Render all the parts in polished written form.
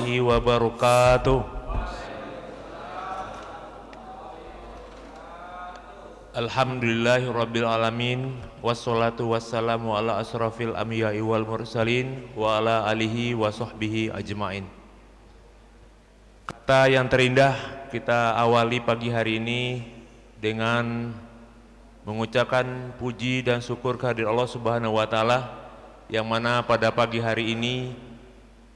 warahmatullahi wabarakatuh. Alhamdulillahirabbil alamin wassalatu wassalamu ala asrafil anbiya'i wal mursalin wa ala alihi wa sahbihi ajmain. Kata yang terindah kita awali pagi hari ini dengan mengucapkan puji dan syukur kehadirat Allah Subhanahu wa taala, yang mana pada pagi hari ini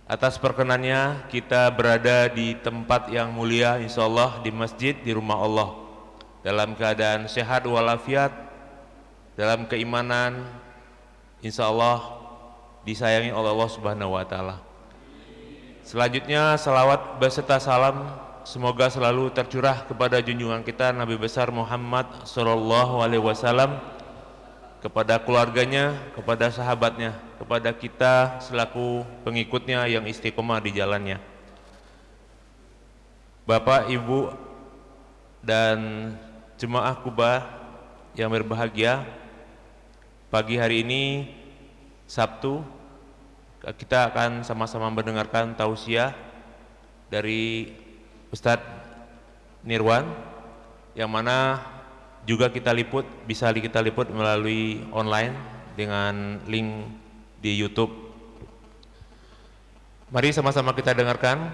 atas perkenannya kita berada di tempat yang mulia insyaallah, di masjid di rumah Allah, dalam keadaan sehat walafiat, dalam keimanan, insyaallah disayangi oleh Allah Subhanahu wa taala. Selanjutnya salawat beserta salam semoga selalu tercurah kepada junjungan kita Nabi besar Muhammad sallallahu alaihi wasallam, kepada keluarganya, kepada sahabatnya, kepada kita selaku pengikutnya yang istiqomah di jalannya. Bapak, Ibu, dan jemaah Kuba yang berbahagia, pagi hari ini Sabtu kita akan sama-sama mendengarkan tausiah dari Ustadz Nirwan, yang mana juga kita bisa kita liput melalui online dengan link di YouTube. Mari sama-sama kita dengarkan.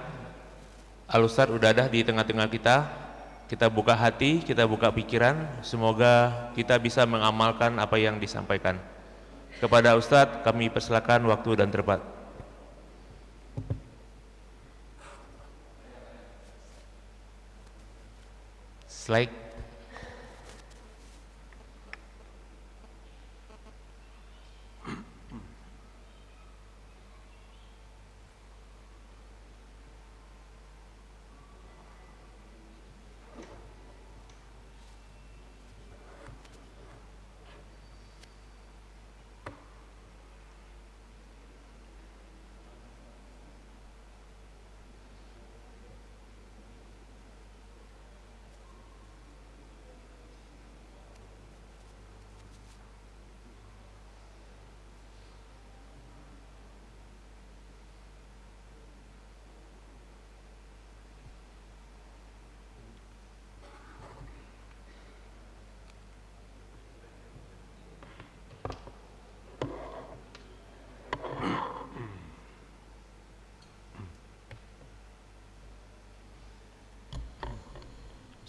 Al-Ustadz udah ada di tengah-tengah kita. Kita buka hati, kita buka pikiran, semoga kita bisa mengamalkan apa yang disampaikan. Kepada Ustadz kami persilakan waktu dan tempat. Slide.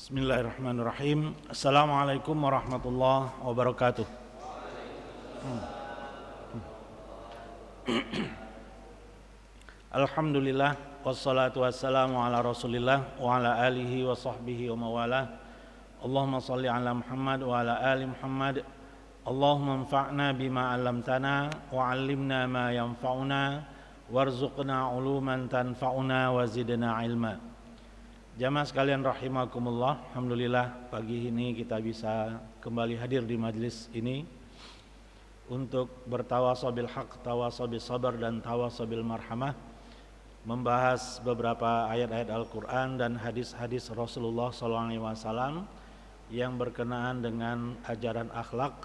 Bismillahirrahmanirrahim. Assalamualaikum warahmatullahi wabarakatuh. Alhamdulillah, wassalatu wassalamu ala rasulillah wa ala alihi wa sahbihi wa mawalah. Allahumma salli ala Muhammad wa ala ali Muhammad. Allahumma anfa'na bima 'allamtana wa 'allimna ma yanfa'una warzuqna 'uluman tanfa'una wa zidna 'ilma. Jamaah sekalian rahimakumullah, alhamdulillah pagi ini kita bisa kembali hadir di majelis ini untuk bertawasabil haq, tawasabil sabar, dan tawasabil marhamah, membahas beberapa ayat-ayat Al-Quran dan hadis-hadis Rasulullah SAW yang berkenaan dengan ajaran akhlak.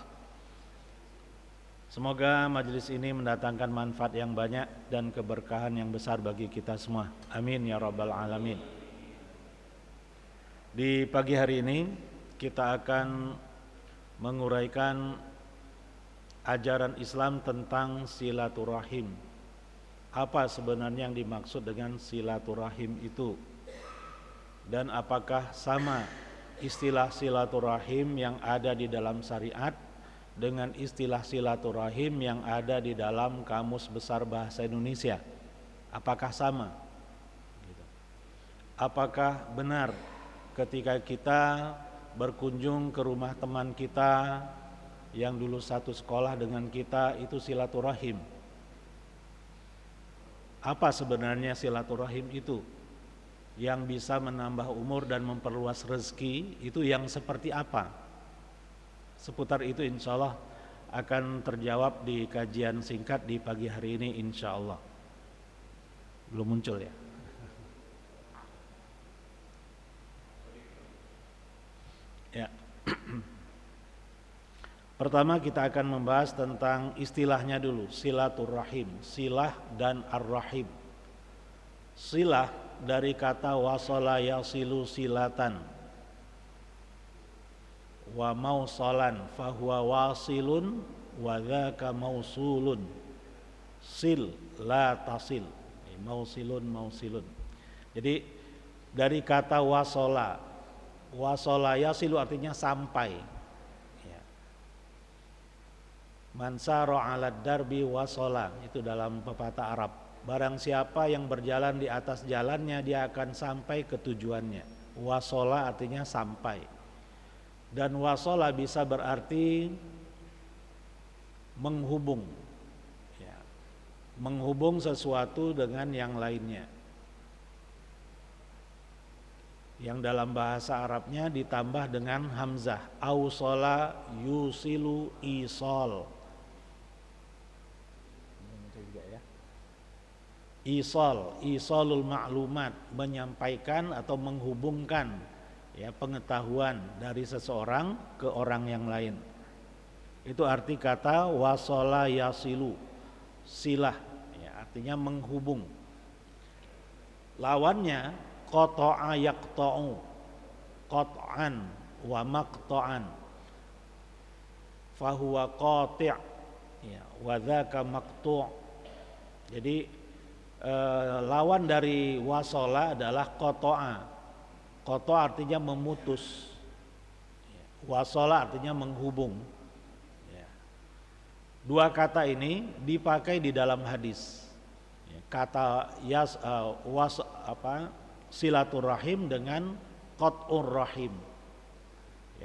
Semoga majelis ini mendatangkan manfaat yang banyak dan keberkahan yang besar bagi kita semua. Amin ya rabbal alamin. Di pagi hari ini kita akan menguraikan ajaran Islam tentang silaturahim. Apa sebenarnya yang dimaksud dengan silaturahim itu? Dan apakah sama istilah silaturahim yang ada di dalam syariat dengan istilah silaturahim yang ada di dalam Kamus Besar Bahasa Indonesia? Apakah sama? Apakah benar ketika kita berkunjung ke rumah teman kita yang dulu satu sekolah dengan kita itu silaturahim? Apa sebenarnya silaturahim itu? Yang bisa menambah umur dan memperluas rezeki itu yang seperti apa? Seputar itu insyaallah akan terjawab di kajian singkat di pagi hari ini insyaallah. Belum muncul ya? Ya. Pertama kita akan membahas tentang istilahnya dulu, silaturahim, silah dan ar-rahim. Silah dari kata wasala yasilu silatan wa mausalan fahuwa wasilun wa dzaka mausulun. Sil la tasil. Mausilun. Jadi dari kata wasola, wasola yasilu artinya sampai. Ya. Man sara 'alad darbi wasola, itu dalam pepatah Arab. Barang siapa yang berjalan di atas jalannya dia akan sampai ke tujuannya. Wasola artinya sampai. Dan wasola bisa berarti menghubung. Ya. Menghubung sesuatu dengan yang lainnya. Yang dalam bahasa Arabnya ditambah dengan hamzah. Ausola yusilu isol. Isolul ma'lumat, menyampaikan atau menghubungkan ya pengetahuan dari seseorang ke orang yang lain. Itu arti kata wasola yasilu, silah ya, artinya menghubung. Lawannya qata'a yaqta'u, qat'an wa maqta'an, fahuwa qati' ya, wa dzaka maqtu'. Jadi lawan dari wasola adalah qata'a. Qata' artinya memutus, wasola artinya menghubung. Dua kata ini dipakai di dalam hadis. Kata silaturahim dengan qat'ur rahim.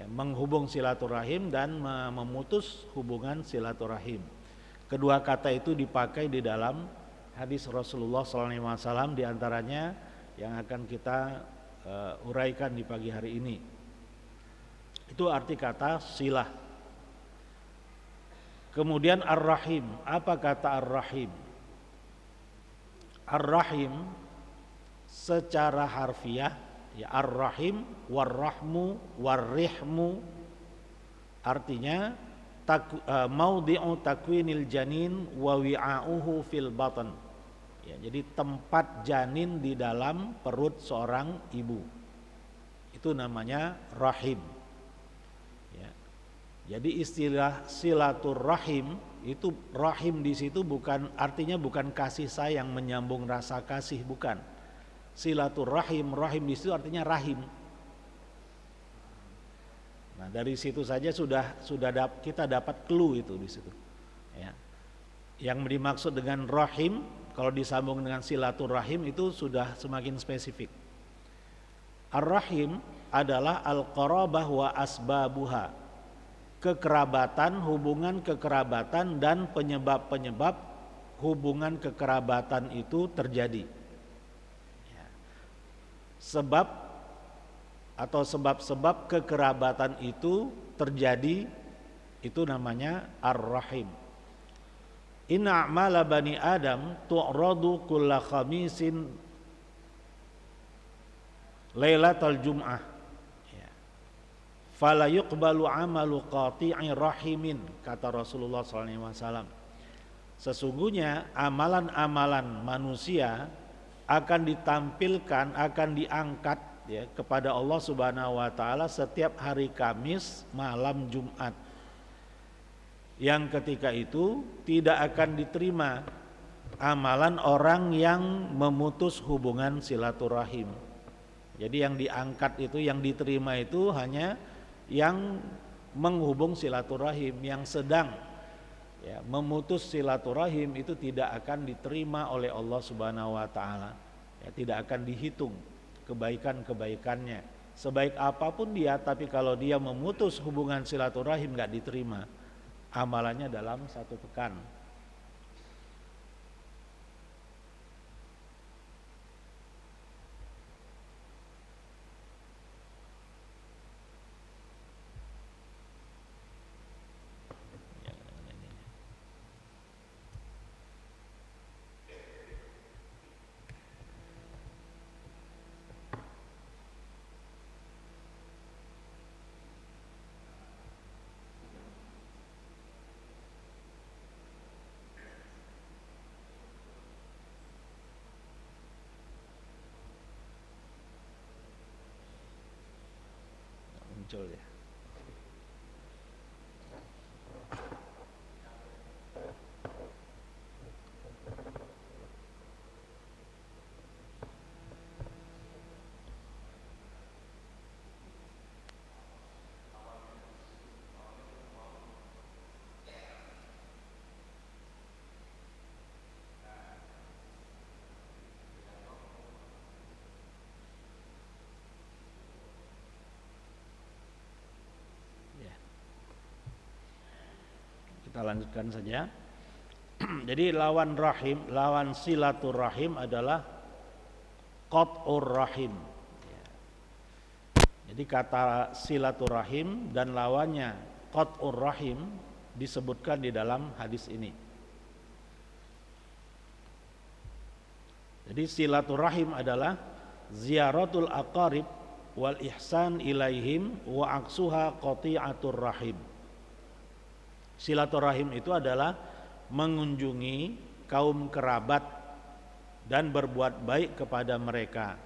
Menghubung silaturahim dan memutus hubungan silaturahim. Kedua kata itu dipakai di dalam hadis Rasulullah SAW, diantaranya yang akan kita uraikan di pagi hari ini. Itu arti kata silah. Kemudian ar-rahim. Apa kata ar-rahim? Ar-rahim secara harfiah ya, ar-rahim war-rahmu war-rihmu artinya maudhi'u takwinil janin wa wi'a'uhu fil batan. Ya, jadi tempat janin di dalam perut seorang ibu. Itu namanya rahim. Ya. Jadi istilah silaturrahim itu, rahim di situ bukan artinya bukan kasih sayang menyambung rasa kasih, bukan. Silaturrahim, rahim di situ artinya rahim. Nah, dari situ saja kita dapat clue itu di situ. Ya. Yang dimaksud dengan rahim kalau disambung dengan silaturahim itu sudah semakin spesifik. Ar-rahim adalah al-qarabah wa asbabuha. Kekerabatan, hubungan kekerabatan dan penyebab-penyebab hubungan kekerabatan itu terjadi. Ya. Sebab atau sebab-sebab kekerabatan itu terjadi itu namanya ar-rahim. Inna a'mala bani Adam tu'radu kulla khamisin lailatal jum'ah. Ya. Fala yuqbalu amalu qati'i rahimin, kata Rasulullah SAW. Sesungguhnya amalan-amalan manusia akan ditampilkan, akan diangkat ya kepada Allah Subhanahu wa taala setiap hari Kamis malam Jumat. Yang ketika itu tidak akan diterima amalan orang yang memutus hubungan silaturahim. Jadi yang diangkat itu, yang diterima itu hanya yang menghubung silaturahim, yang sedang ya, memutus silaturahim itu tidak akan diterima oleh Allah Subhanahu wa taala. Ya, tidak akan dihitung kebaikan-kebaikannya. Sebaik apapun dia, tapi kalau dia memutus hubungan silaturahim enggak diterima amalannya dalam satu pekan. muncul ya. Kita lanjutkan saja. Jadi lawan rahim, lawan silaturahim adalah qat'ur rahim. Jadi kata silaturahim dan lawannya qat'ur rahim disebutkan di dalam hadis ini. Jadi silaturahim adalah ziyaratul aqarib wal ihsan ilaihim wa aksuha qati'atur rahim. Silaturahim itu adalah mengunjungi kaum kerabat dan berbuat baik kepada mereka.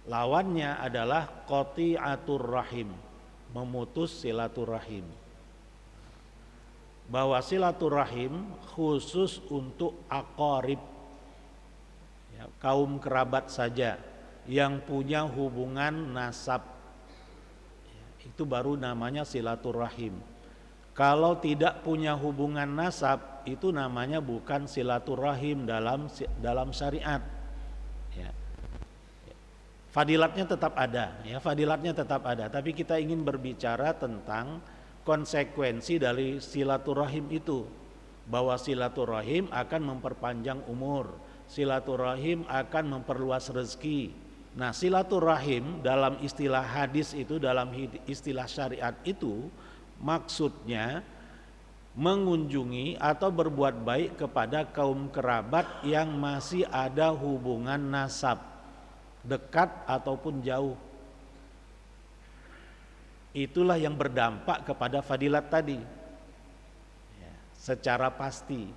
Lawannya adalah qati'atur rahim, memutus silaturahim. Bahwa silaturahim khusus untuk aqarib, ya, kaum kerabat saja yang punya hubungan nasab, ya, itu baru namanya silaturahim. Kalau tidak punya hubungan nasab, itu namanya bukan silaturahim dalam syariat. Ya. Fadilatnya tetap ada, ya, fadilatnya tetap ada. Tapi kita ingin berbicara tentang konsekuensi dari silaturahim itu, bahwa silaturahim akan memperpanjang umur, silaturahim akan memperluas rezeki. Nah, silaturahim dalam istilah hadis itu, dalam istilah syariat itu, maksudnya mengunjungi atau berbuat baik kepada kaum kerabat yang masih ada hubungan nasab, dekat ataupun jauh. Itulah yang berdampak kepada fadilat tadi, ya, secara pasti.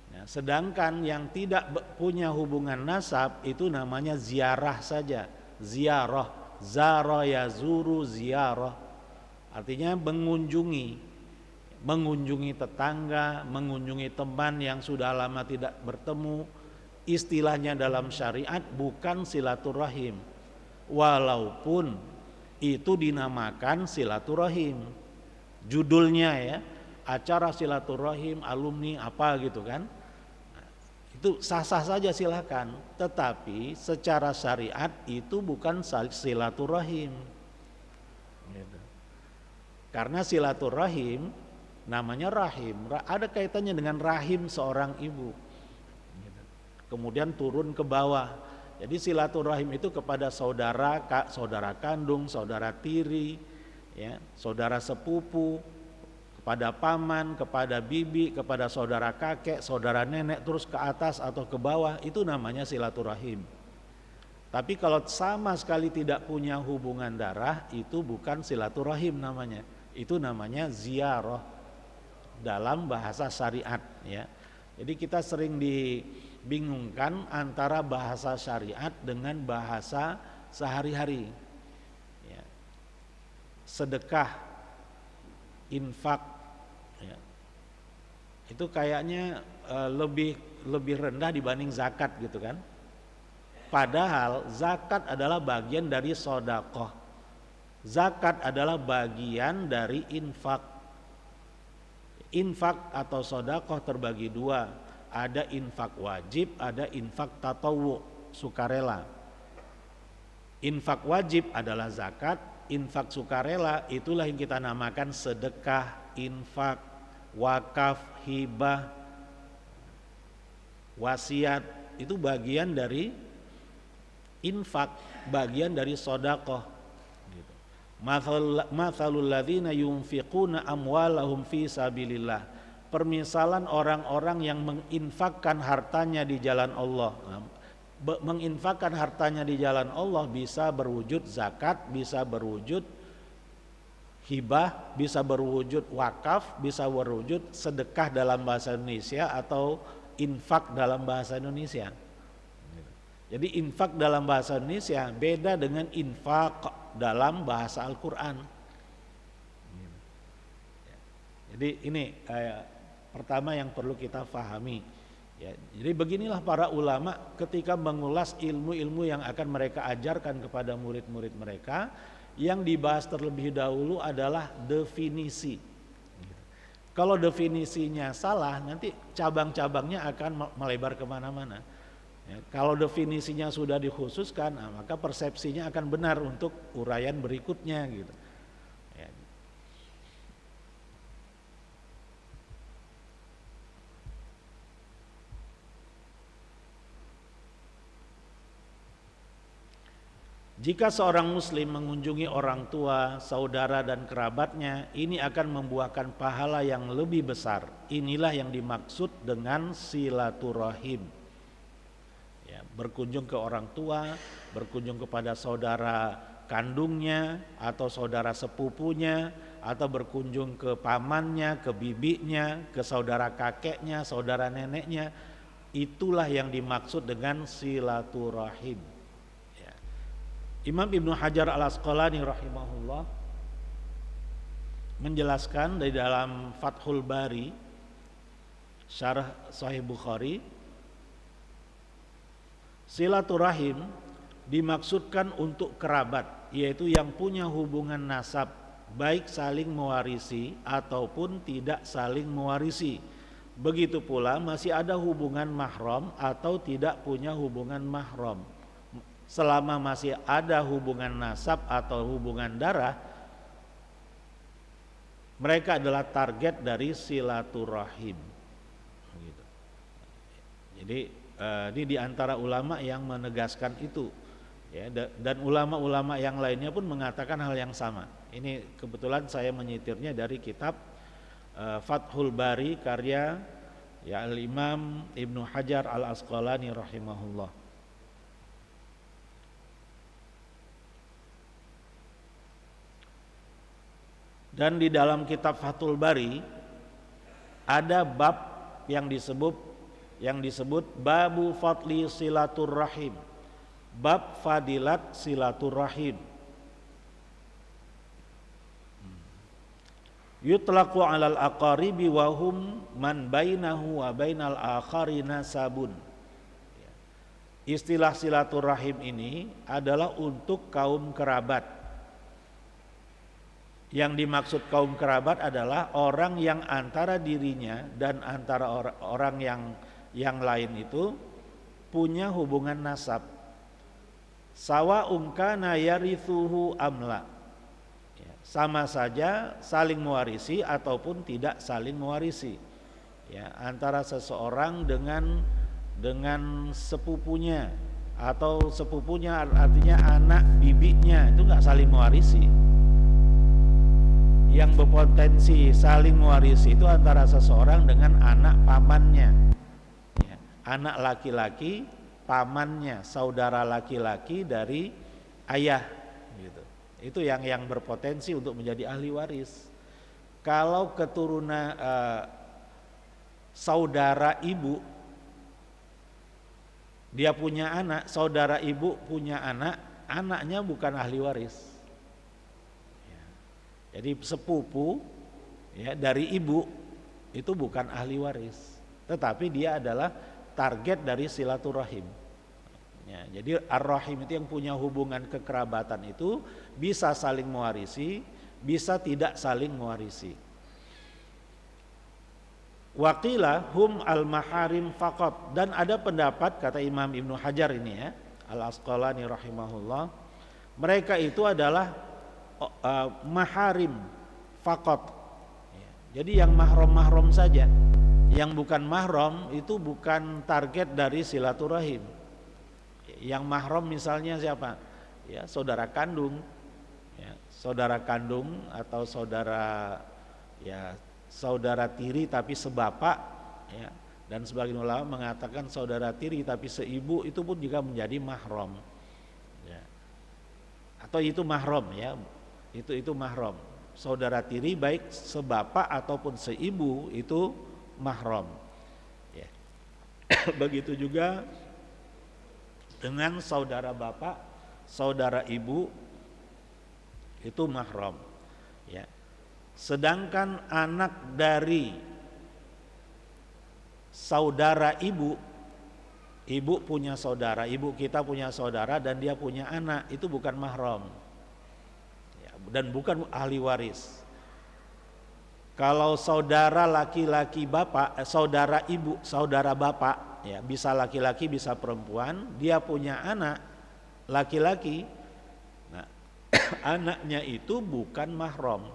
Ya, sedangkan yang tidak punya hubungan nasab itu namanya ziarah saja, ziarah, zara yazuru ziarah. Artinya mengunjungi tetangga, mengunjungi teman yang sudah lama tidak bertemu. Istilahnya dalam syariat bukan silaturahim, walaupun itu dinamakan silaturahim. Judulnya ya, acara silaturahim alumni apa gitu kan. Itu sah-sah saja silakan, tetapi secara syariat itu bukan silaturahim. Gitu. Karena silaturahim namanya rahim, ada kaitannya dengan rahim seorang ibu. Kemudian turun ke bawah. Jadi silaturahim itu kepada saudara, saudara kandung, saudara tiri, ya, saudara sepupu, kepada paman, kepada bibi, kepada saudara kakek, saudara nenek, terus ke atas atau ke bawah, itu namanya silaturahim. Tapi kalau sama sekali tidak punya hubungan darah, itu bukan silaturahim namanya. Itu namanya ziarah dalam bahasa syariat, ya. Jadi kita sering dibingungkan antara bahasa syariat dengan bahasa sehari-hari, ya. Sedekah, infak, ya, itu kayaknya lebih rendah dibanding zakat gitu kan. Padahal zakat adalah bagian dari sedekah. Zakat adalah bagian dari infak. Infak atau sedekah terbagi dua. Ada infak wajib, ada infak tatawwu, sukarela. Infak wajib adalah zakat, infak sukarela itulah yang kita namakan sedekah, infak, wakaf, hibah, wasiat. Itu bagian dari infak, bagian dari sedekah. Mathalul ladzina yunfiquna amwalahum fi sabilillah. Permisalan orang-orang yang menginfakkan hartanya di jalan Allah. Menginfakkan hartanya di jalan Allah bisa berwujud zakat, bisa berwujud hibah, bisa berwujud wakaf, bisa berwujud sedekah dalam bahasa Indonesia atau infak dalam bahasa Indonesia. Jadi infak dalam bahasa Indonesia beda dengan infak dalam bahasa Al-Quran. Jadi ini pertama yang perlu kita pahami. Ya, jadi beginilah para ulama ketika mengulas ilmu-ilmu yang akan mereka ajarkan kepada murid-murid mereka, yang dibahas terlebih dahulu adalah definisi. Kalau definisinya salah, nanti cabang-cabangnya akan melebar kemana-mana. Ya, kalau definisinya sudah dikhususkan, maka persepsinya akan benar untuk uraian berikutnya gitu. Ya. Jika seorang muslim mengunjungi orang tua, saudara dan kerabatnya, ini akan membuahkan pahala yang lebih besar. Inilah yang dimaksud dengan silaturahim. Ya, berkunjung ke orang tua, berkunjung kepada saudara kandungnya atau saudara sepupunya, atau berkunjung ke pamannya, ke bibinya, ke saudara kakeknya, saudara neneknya, itulah yang dimaksud dengan silaturahim. Ya. Imam Ibnu Hajar Al-Asqalani rahimahullah menjelaskan dari dalam Fathul Bari Syarah Sahih Bukhari, silaturahim dimaksudkan untuk kerabat, yaitu yang punya hubungan nasab, baik saling mewarisi ataupun tidak saling mewarisi. Begitu pula masih ada hubungan mahram atau tidak punya hubungan mahram. Selama masih ada hubungan nasab atau hubungan darah, mereka adalah target dari silaturahim. Jadi ini diantara ulama yang menegaskan itu, ya, dan ulama-ulama yang lainnya pun mengatakan hal yang sama. Ini kebetulan saya menyitirnya dari kitab Fathul Bari karya ya Al-Imam Ibnu Hajar Al-Asqalani rahimahullah. Dan di dalam kitab Fathul Bari ada bab yang disebut babu fadli silaturrahim, bab fadilat silaturrahim. Yutlaqu 'alal aqaribi wa hum man bainahu wa bainal akhari nasabun. Istilah silaturrahim ini adalah untuk kaum kerabat. Yang dimaksud kaum kerabat adalah orang yang antara dirinya dan antara orang yang lain itu punya hubungan nasab. Sawa'un kana yarithuhu amla. Ya, sama saja saling mewarisi ataupun tidak saling mewarisi. Ya, antara seseorang dengan sepupunya, atau sepupunya artinya anak bibinya, itu enggak saling mewarisi. Yang berpotensi saling mewarisi itu antara seseorang dengan anak pamannya, ya, anak laki-laki pamannya, saudara laki-laki dari ayah, gitu. Itu yang berpotensi untuk menjadi ahli waris. Kalau keturunan saudara ibu, dia punya anak, saudara ibu punya anak, anaknya bukan ahli waris. Jadi sepupu ya dari ibu itu bukan ahli waris, tetapi dia adalah target dari silaturahim. Ya, jadi ar-rahim itu yang punya hubungan kekerabatan itu bisa saling mewarisi, bisa tidak saling mewarisi. Waqila hum al-maharim faqat, dan ada pendapat kata Imam Ibnu Hajar ini ya, Al-Asqalani rahimahullah, mereka itu adalah maharim faqat. Jadi yang mahram-mahram saja. Yang bukan mahram itu bukan target dari silaturahim. Yang mahram misalnya siapa? Ya, saudara kandung. Ya, saudara kandung atau saudara tiri tapi sebapak, ya. Dan sebagian ulama mengatakan saudara tiri tapi seibu itu pun juga menjadi mahram. Ya. Atau itu mahram ya. Itu mahram. Saudara tiri baik sebapak ataupun seibu itu mahram. Ya. Begitu juga dengan saudara bapak, saudara ibu itu mahram. Ya. Sedangkan anak dari saudara ibu, ibu punya saudara, ibu kita punya saudara dan dia punya anak, itu bukan mahram ya, dan bukan ahli waris. Kalau saudara laki-laki bapak, saudara ibu, saudara bapak, ya bisa laki-laki bisa perempuan, dia punya anak laki-laki, nah anaknya itu bukan mahram.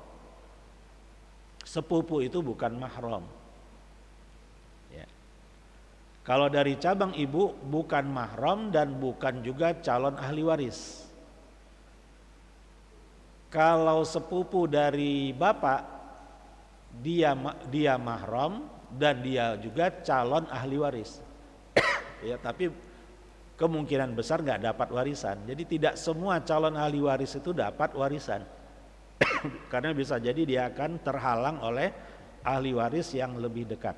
Sepupu itu bukan mahram. Ya. Kalau dari cabang ibu bukan mahram dan bukan juga calon ahli waris. Kalau sepupu dari bapak dia mahram dan dia juga calon ahli waris. Ya, tapi kemungkinan besar nggak dapat warisan. Jadi tidak semua calon ahli waris itu dapat warisan. Karena bisa jadi dia akan terhalang oleh ahli waris yang lebih dekat.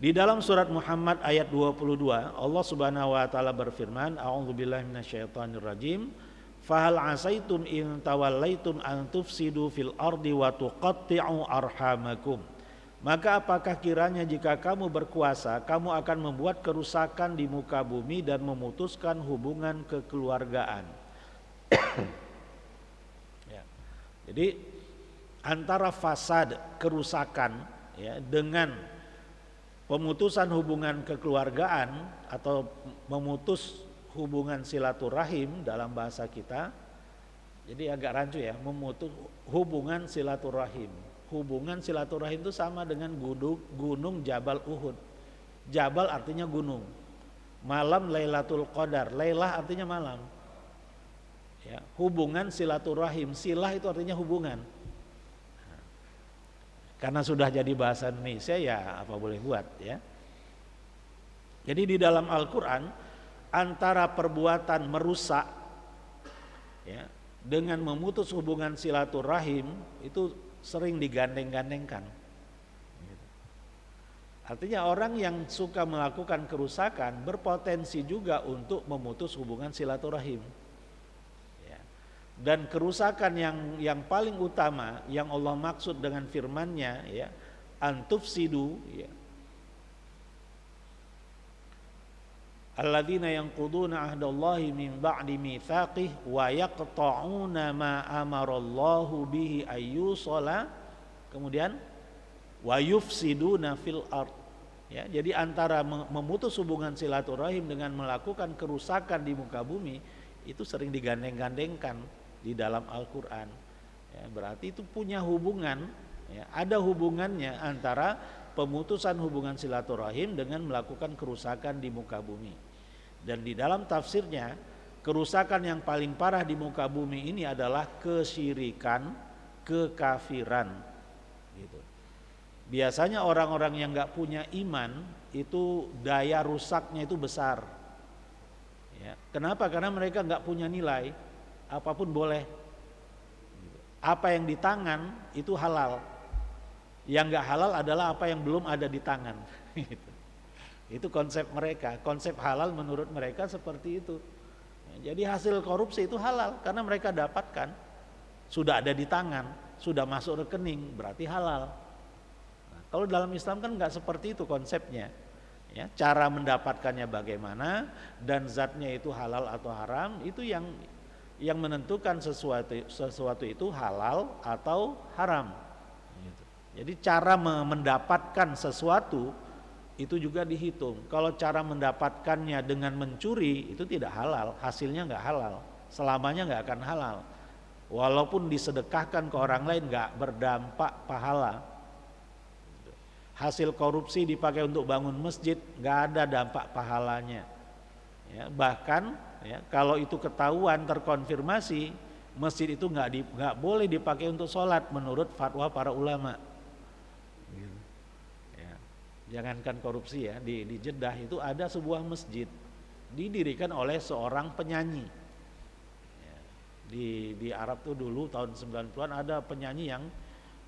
Di dalam surat Muhammad ayat 22, Allah Subhanahu wa taala berfirman, A'udzubillahi minasyaitonirrajim. Fahal asaitum in tawallaitum an tufsidu fil ardi wa tuqatti'u arhamakum. Maka apakah kiranya jika kamu berkuasa, kamu akan membuat kerusakan di muka bumi dan memutuskan hubungan kekeluargaan. Ya. Jadi antara fasad, kerusakan ya, dengan pemutusan hubungan kekeluargaan atau memutus hubungan silaturahim dalam bahasa kita, jadi agak rancu ya, memutus hubungan silaturahim. Hubungan silaturahim itu sama dengan gunung Jabal Uhud. Jabal artinya gunung. Malam Lailatul Qadar, Lailah artinya malam. Ya, hubungan silaturahim, silah itu artinya hubungan. Karena sudah jadi bahasa Indonesia ya apa boleh buat ya. Jadi di dalam Al-Qur'an antara perbuatan merusak ya, dengan memutus hubungan silaturahim itu sering digandeng-gandengkan. Artinya orang yang suka melakukan kerusakan berpotensi juga untuk memutus hubungan silaturahim. Ya. Dan kerusakan yang paling utama yang Allah maksud dengan firman-Nya ya, antufsidu ya. Alladzina yanquduna ahdallahi min ba'di mitsaqih wa yaqta'una ma amarallahu bihi ayyusala, kemudian wa yufsiduna fil ard. Ya, jadi antara memutus hubungan silaturahim dengan melakukan kerusakan di muka bumi itu sering digandeng-gandengkan di dalam Al-Qur'an. Ya, berarti itu punya hubungan ya, ada hubungannya antara pemutusan hubungan silaturahim dengan melakukan kerusakan di muka bumi. Dan di dalam tafsirnya, kerusakan yang paling parah di muka bumi ini adalah kesyirikan, kekafiran. Gitu. Biasanya orang-orang yang nggak punya iman itu daya rusaknya itu besar. Ya. Kenapa? Karena mereka nggak punya nilai, apapun boleh. Apa yang di tangan itu halal. Yang nggak halal adalah apa yang belum ada di tangan. Itu konsep mereka, konsep halal menurut mereka seperti itu. Jadi hasil korupsi itu halal karena mereka dapatkan, sudah ada di tangan, sudah masuk rekening, berarti halal. Nah, kalau dalam Islam kan nggak seperti itu konsepnya. Ya, cara mendapatkannya bagaimana dan zatnya itu halal atau haram itu yang menentukan sesuatu itu halal atau haram. Jadi cara mendapatkan sesuatu itu juga dihitung. Kalau cara mendapatkannya dengan mencuri itu tidak halal, hasilnya nggak halal, selamanya nggak akan halal. Walaupun disedekahkan ke orang lain nggak berdampak pahala. Hasil korupsi dipakai untuk bangun masjid nggak ada dampak pahalanya. Ya, bahkan ya, kalau itu ketahuan terkonfirmasi, masjid itu nggak boleh dipakai untuk sholat menurut fatwa para ulama. Jangankan korupsi ya, di Jeddah itu ada sebuah masjid didirikan oleh seorang penyanyi. Ya, di Arab tuh dulu tahun 90-an ada penyanyi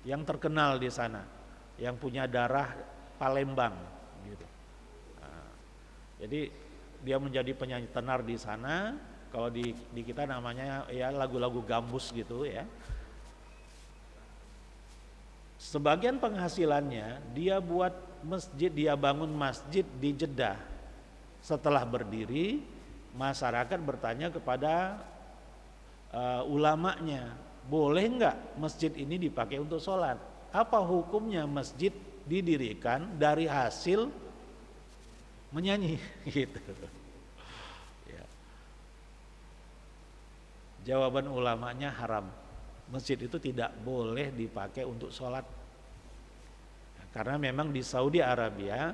yang terkenal di sana, yang punya darah Palembang gitu. Nah, jadi dia menjadi penyanyi tenar di sana. Kalau di kita namanya ya lagu-lagu gambus gitu ya. Sebagian penghasilannya dia buat masjid, dia bangun masjid di Jeddah. Setelah berdiri, masyarakat bertanya kepada ulamanya, boleh enggak masjid ini dipakai untuk sholat? Apa hukumnya masjid didirikan dari hasil menyanyi? Gitu. Ya. Jawaban ulamanya haram. Masjid itu tidak boleh dipakai untuk sholat. Karena memang di Saudi Arabia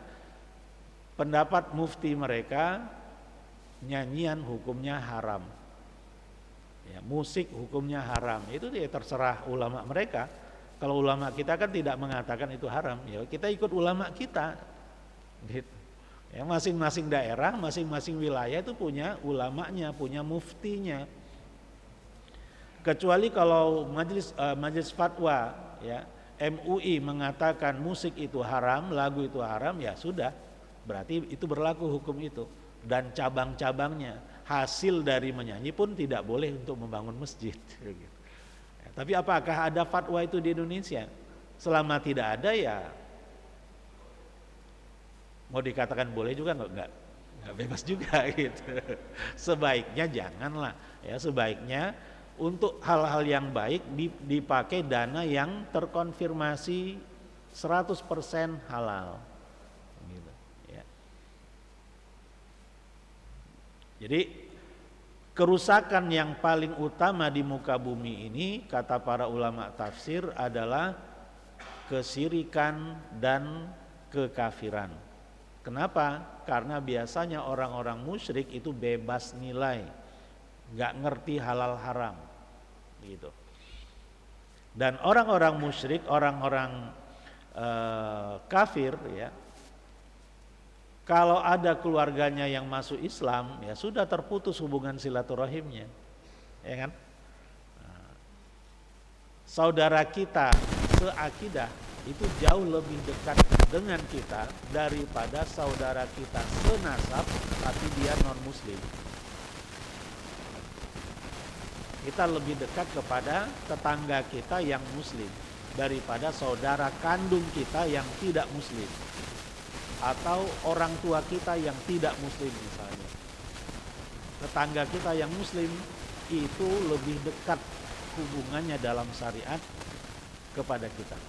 pendapat mufti mereka, nyanyian hukumnya haram. Ya, musik hukumnya haram. Itu ya terserah ulama mereka. Kalau ulama kita kan tidak mengatakan itu haram, ya kita ikut ulama kita. Gitu. Ya, masing-masing daerah, masing-masing wilayah itu punya ulamanya, punya muftinya. Kecuali kalau majelis fatwa, ya MUI mengatakan musik itu haram, lagu itu haram, ya sudah, berarti itu berlaku hukum itu. Dan cabang-cabangnya, hasil dari menyanyi pun tidak boleh untuk membangun masjid. Ya, tapi apakah ada fatwa itu di Indonesia? Selama tidak ada, ya mau dikatakan boleh juga nggak bebas juga gitu. Sebaiknya janganlah, ya sebaiknya untuk hal-hal yang baik dipakai dana yang terkonfirmasi 100% halal. Gitu, ya. Jadi kerusakan yang paling utama di muka bumi ini kata para ulama tafsir adalah kesyirikan dan kekafiran. Kenapa? Karena biasanya orang-orang musyrik itu bebas nilai, nggak ngerti halal haram. Gitu. Dan orang-orang musyrik, orang-orang kafir, ya, kalau ada keluarganya yang masuk Islam, ya sudah terputus hubungan silaturahimnya, ya kan? Saudara kita seakidah itu jauh lebih dekat dengan kita daripada saudara kita senasab tapi dia non muslim. Kita lebih dekat kepada tetangga kita yang muslim daripada saudara kandung kita yang tidak muslim atau orang tua kita yang tidak muslim misalnya. Tetangga kita yang muslim itu lebih dekat hubungannya dalam syariat kepada kita.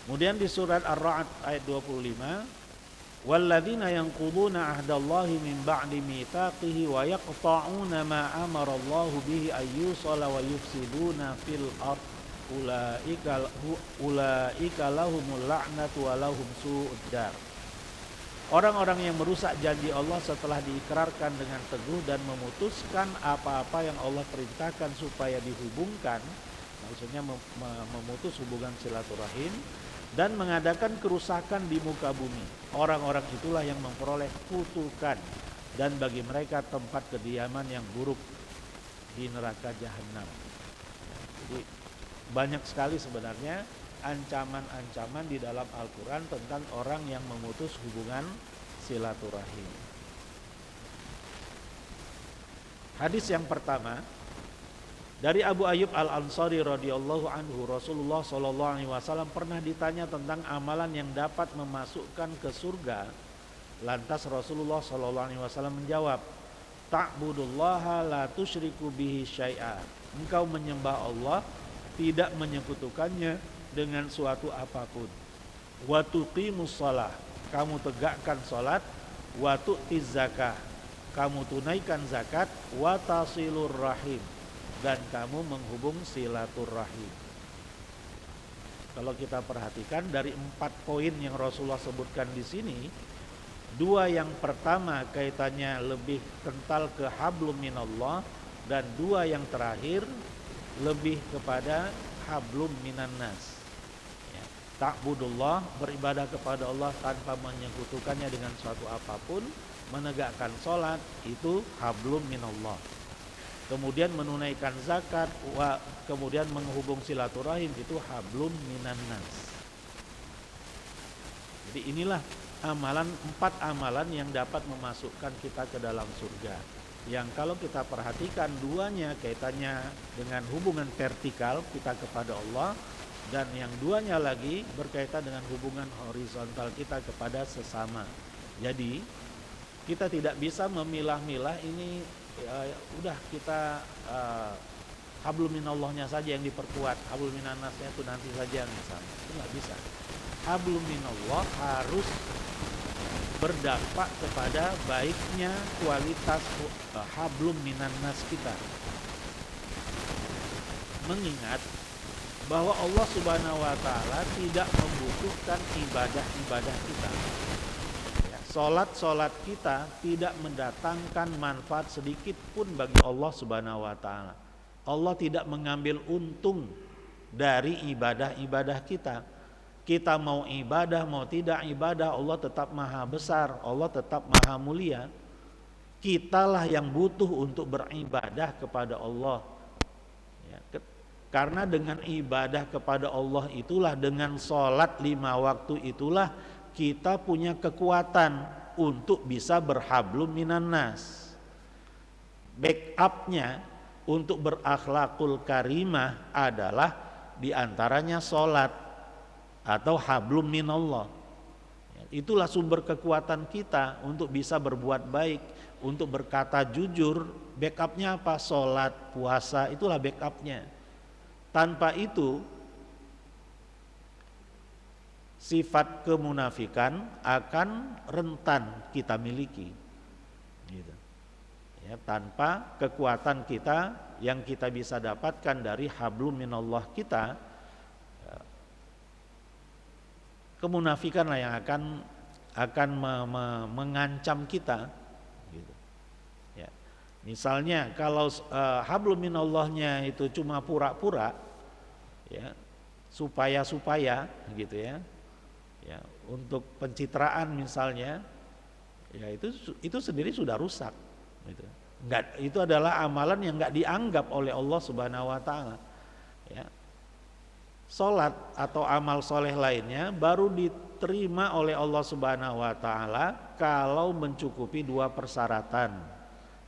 Kemudian di surat Ar-Ra'd ayat 25, walladzina yanquduna ahdallahi min ba'di mitsaqihi wa yaqta'una ma amara Allahu bihi ayyusala wa yufsiduna fil ard ulaika lahumul la'natu wa lahum su'ud dar. Orang-orang yang merusak janji Allah setelah diikrarkan dengan teguh dan memutuskan apa-apa yang Allah perintahkan supaya dihubungkan, maksudnya memutus hubungan silaturahim dan mengadakan kerusakan di muka bumi. Orang-orang itulah yang memperoleh kutukan dan bagi mereka tempat kediaman yang buruk di neraka jahanam. Jadi banyak sekali sebenarnya ancaman-ancaman di dalam Al-Quran tentang orang yang memutus hubungan silaturahim. Hadis yang pertama dari Abu Ayyub Al-Ansari radhiyallahu anhu, Rasulullah sallallahu alaihi wasallam pernah ditanya tentang amalan yang dapat memasukkan ke surga. Lantas Rasulullah sallallahu alaihi wasallam menjawab, ta'budullaha la tusyriku bihi syai'a. Engkau menyembah Allah, tidak menyekutukannya dengan suatu apapun. Wa tuqimus shalah, kamu tegakkan salat. Wa tu'tiz zakah, kamu tunaikan zakat. Wa tasilur rahim, dan kamu menghubung silaturahim. Kalau kita perhatikan dari 4 poin yang Rasulullah sebutkan di sini, 2 yang pertama kaitannya lebih kental ke hablum minallah, dan 2 yang terakhir lebih kepada hablum minan nas. Ya, ta'budullah, beribadah kepada Allah tanpa menyekutukannya dengan suatu apapun, menegakkan salat, itu hablum minallah. Kemudian menunaikan zakat, kemudian menghubung silaturahim, itu hablum minan nas. Jadi inilah 4 amalan yang dapat memasukkan kita ke dalam surga. yang kalau kita perhatikan duanya kaitannya dengan hubungan vertikal kita kepada Allah, dan yang duanya lagi berkaitan dengan hubungan horizontal kita kepada sesama. Jadi kita tidak bisa memilah-milah ini udah kita hablum minallahnya saja yang diperkuat, hablum minannasnya itu nanti saja misalnya. Itu nggak bisa. Hablum minallah harus berdampak kepada baiknya kualitas hablum minannas kita. Mengingat bahwa Allah Subhanahu wa taala tidak membutuhkan ibadah-ibadah kita. Ya, salat kita tidak mendatangkan manfaat sedikit pun bagi Allah Subhanahu wa taala. Allah tidak mengambil untung dari ibadah-ibadah kita. Kita mau ibadah, mau tidak ibadah, Allah tetap maha besar, Allah tetap maha mulia. Kitalah yang butuh untuk beribadah kepada Allah. Ya, karena dengan ibadah kepada Allah itulah, dengan sholat 5 waktu itulah kita punya kekuatan untuk bisa berhablum minannas. Backupnya untuk berakhlakul karimah adalah diantaranya sholat atau hablum minallah. Itulah sumber kekuatan kita untuk bisa berbuat baik, untuk berkata jujur. Backupnya apa? Sholat, puasa, itulah backupnya. Tanpa itu sifat kemunafikan akan rentan kita miliki, gitu. Ya, tanpa kekuatan kita yang kita bisa dapatkan dari hablum minallah kita, kemunafikanlah yang akan mengancam kita, gitu. Ya. Misalnya kalau hablum minallahnya itu cuma pura-pura, ya, supaya gitu ya, ya, untuk pencitraan misalnya, ya itu sendiri sudah rusak, gitu. Itu adalah amalan yang nggak dianggap oleh Allah Subhanahu wa taala. Ya. Salat atau amal soleh lainnya baru diterima oleh Allah Subhanahu wa taala kalau mencukupi 2 persyaratan,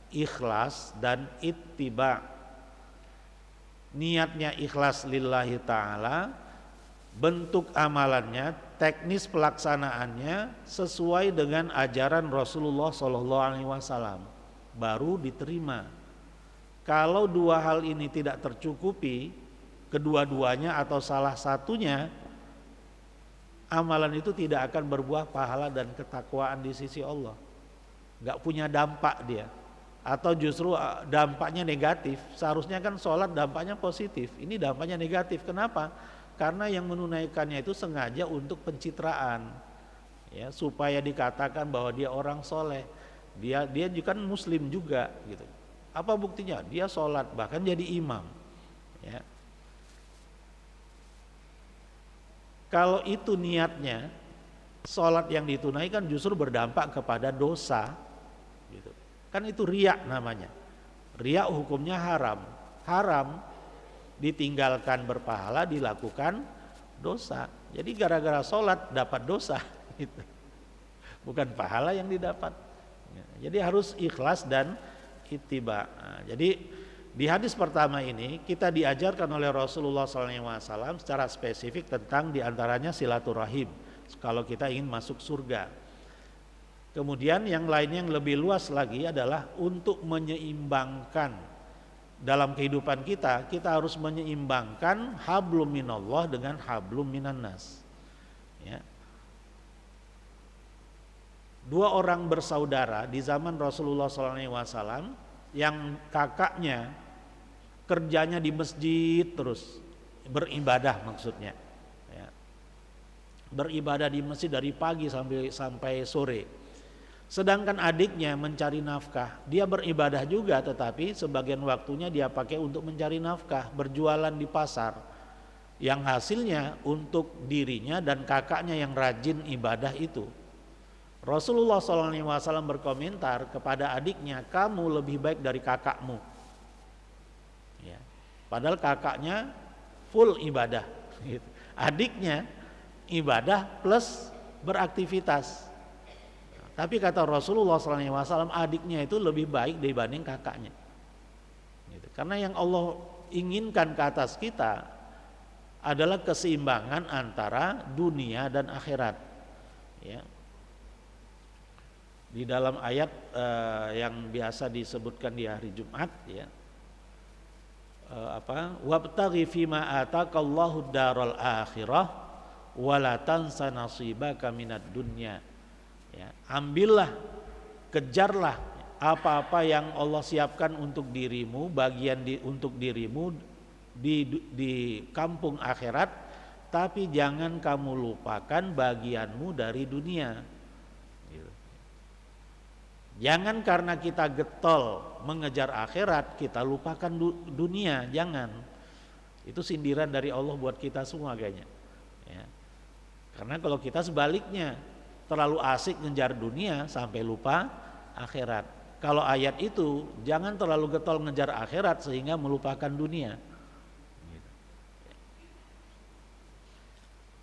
ikhlas dan ittiba. Niatnya ikhlas lillahi taala, bentuk amalannya, teknis pelaksanaannya sesuai dengan ajaran Rasulullah SAW, baru diterima. Kalau 2 hal ini tidak tercukupi, kedua-duanya atau salah satunya, amalan itu tidak akan berbuah pahala dan ketakwaan di sisi Allah. Gak punya dampak dia, atau justru dampaknya negatif. Seharusnya kan sholat dampaknya positif, ini dampaknya negatif. Kenapa? Karena yang menunaikannya itu sengaja untuk pencitraan, ya, supaya dikatakan bahwa dia orang soleh, dia juga kan muslim juga, gitu. Apa buktinya? Dia sholat bahkan jadi imam, ya. Kalau itu niatnya, sholat yang ditunaikan justru berdampak kepada dosa, gitu. Kan itu riya namanya. Riya hukumnya haram. Haram ditinggalkan berpahala, dilakukan dosa. Jadi gara-gara sholat dapat dosa, gitu. Bukan pahala yang didapat. Jadi harus ikhlas dan ittiba. Nah, jadi di hadis pertama ini kita diajarkan oleh Rasulullah SAW secara spesifik tentang diantaranya silaturahim kalau kita ingin masuk surga. Kemudian yang lainnya yang lebih luas lagi adalah untuk menyeimbangkan dalam kehidupan kita harus menyeimbangkan hablum minallah dengan hablum minannas. Ya. 2 orang bersaudara di zaman Rasulullah SAW yang kakaknya kerjanya di masjid terus beribadah, maksudnya, ya, beribadah di masjid dari pagi sampai sore. Sedangkan adiknya mencari nafkah, dia beribadah juga tetapi sebagian waktunya dia pakai untuk mencari nafkah, berjualan di pasar, yang hasilnya untuk dirinya dan kakaknya yang rajin ibadah itu. Rasulullah SAW berkomentar kepada adiknya, kamu lebih baik dari kakakmu, ya. Padahal kakaknya full ibadah, gitu. Adiknya ibadah plus beraktivitas. Tapi kata Rasulullah SAW, adiknya itu lebih baik dibanding kakaknya. Gitu. Karena yang Allah inginkan ke atas kita adalah keseimbangan antara dunia dan akhirat. Ya. Di dalam ayat yang biasa disebutkan di hari Jumat, ya, wabtaghi fima ataqallahu daral akhirah wala tansa nasibaka minad dunya. Ya, ambillah, kejarlah apa-apa yang Allah siapkan untuk dirimu, untuk dirimu di kampung akhirat, tapi jangan kamu lupakan bagianmu dari dunia. Gitu. Jangan karena kita getol mengejar akhirat kita lupakan dunia, jangan. Itu sindiran dari Allah buat kita semua kayaknya. Ya. Karena kalau kita sebaliknya terlalu asik ngejar dunia sampai lupa akhirat. Kalau ayat itu jangan terlalu getol ngejar akhirat sehingga melupakan dunia.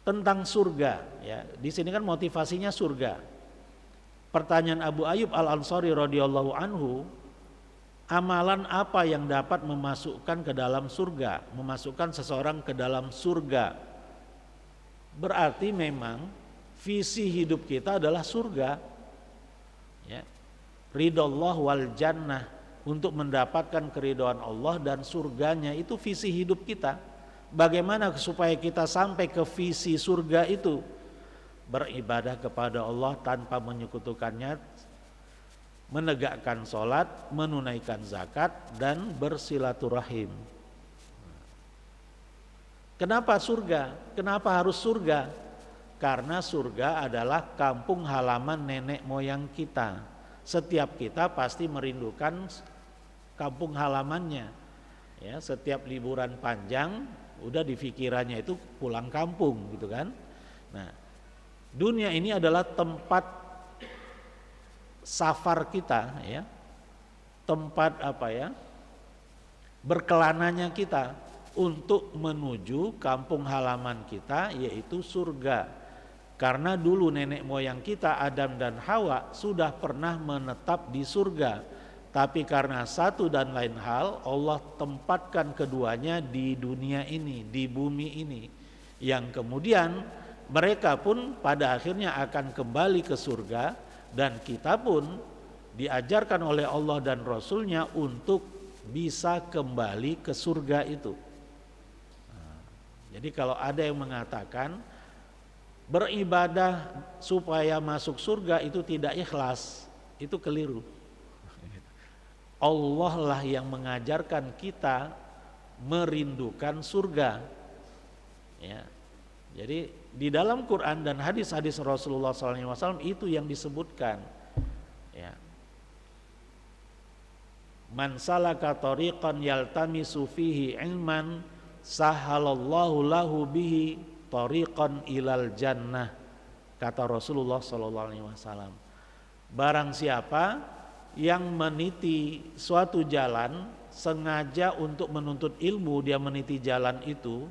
Tentang surga, ya, di sini kan motivasinya surga. Pertanyaan Abu Ayyub Al-Ansari radhiyallahu anhu, amalan apa yang dapat memasukkan ke dalam surga, memasukkan seseorang ke dalam surga? Berarti memang visi hidup kita adalah surga, ya. Ridallah wal jannah, untuk mendapatkan keridhaan Allah dan surganya, itu visi hidup kita. Bagaimana supaya kita sampai ke visi surga itu? Beribadah kepada Allah tanpa menyekutukannya, menegakkan sholat, menunaikan zakat, dan bersilaturahim. Kenapa surga? Kenapa harus surga? Karena surga adalah kampung halaman nenek moyang kita. Setiap kita pasti merindukan kampung halamannya. Ya, setiap liburan panjang udah di pikirannya itu pulang kampung gitu kan. Nah, dunia ini adalah tempat safar kita, ya. Tempat berkelananya kita untuk menuju kampung halaman kita, yaitu surga. Karena dulu nenek moyang kita Adam dan Hawa sudah pernah menetap di surga, tapi karena satu dan lain hal Allah tempatkan keduanya di dunia ini, di bumi ini, yang kemudian mereka pun pada akhirnya akan kembali ke surga, dan kita pun diajarkan oleh Allah dan Rasulnya untuk bisa kembali ke surga itu. Jadi kalau ada yang mengatakan beribadah supaya masuk surga itu tidak ikhlas, itu keliru. Allah lah yang mengajarkan kita merindukan surga. Ya. Jadi di dalam Quran dan hadis-hadis Rasulullah SAW itu yang disebutkan. Ya. Man salaka tariqan yaltamisu fihi ilman sahalallahu lahu bihi tariqan ilal jannah, kata Rasulullah SAW. Barang siapa yang meniti suatu jalan sengaja untuk menuntut ilmu, dia meniti jalan itu,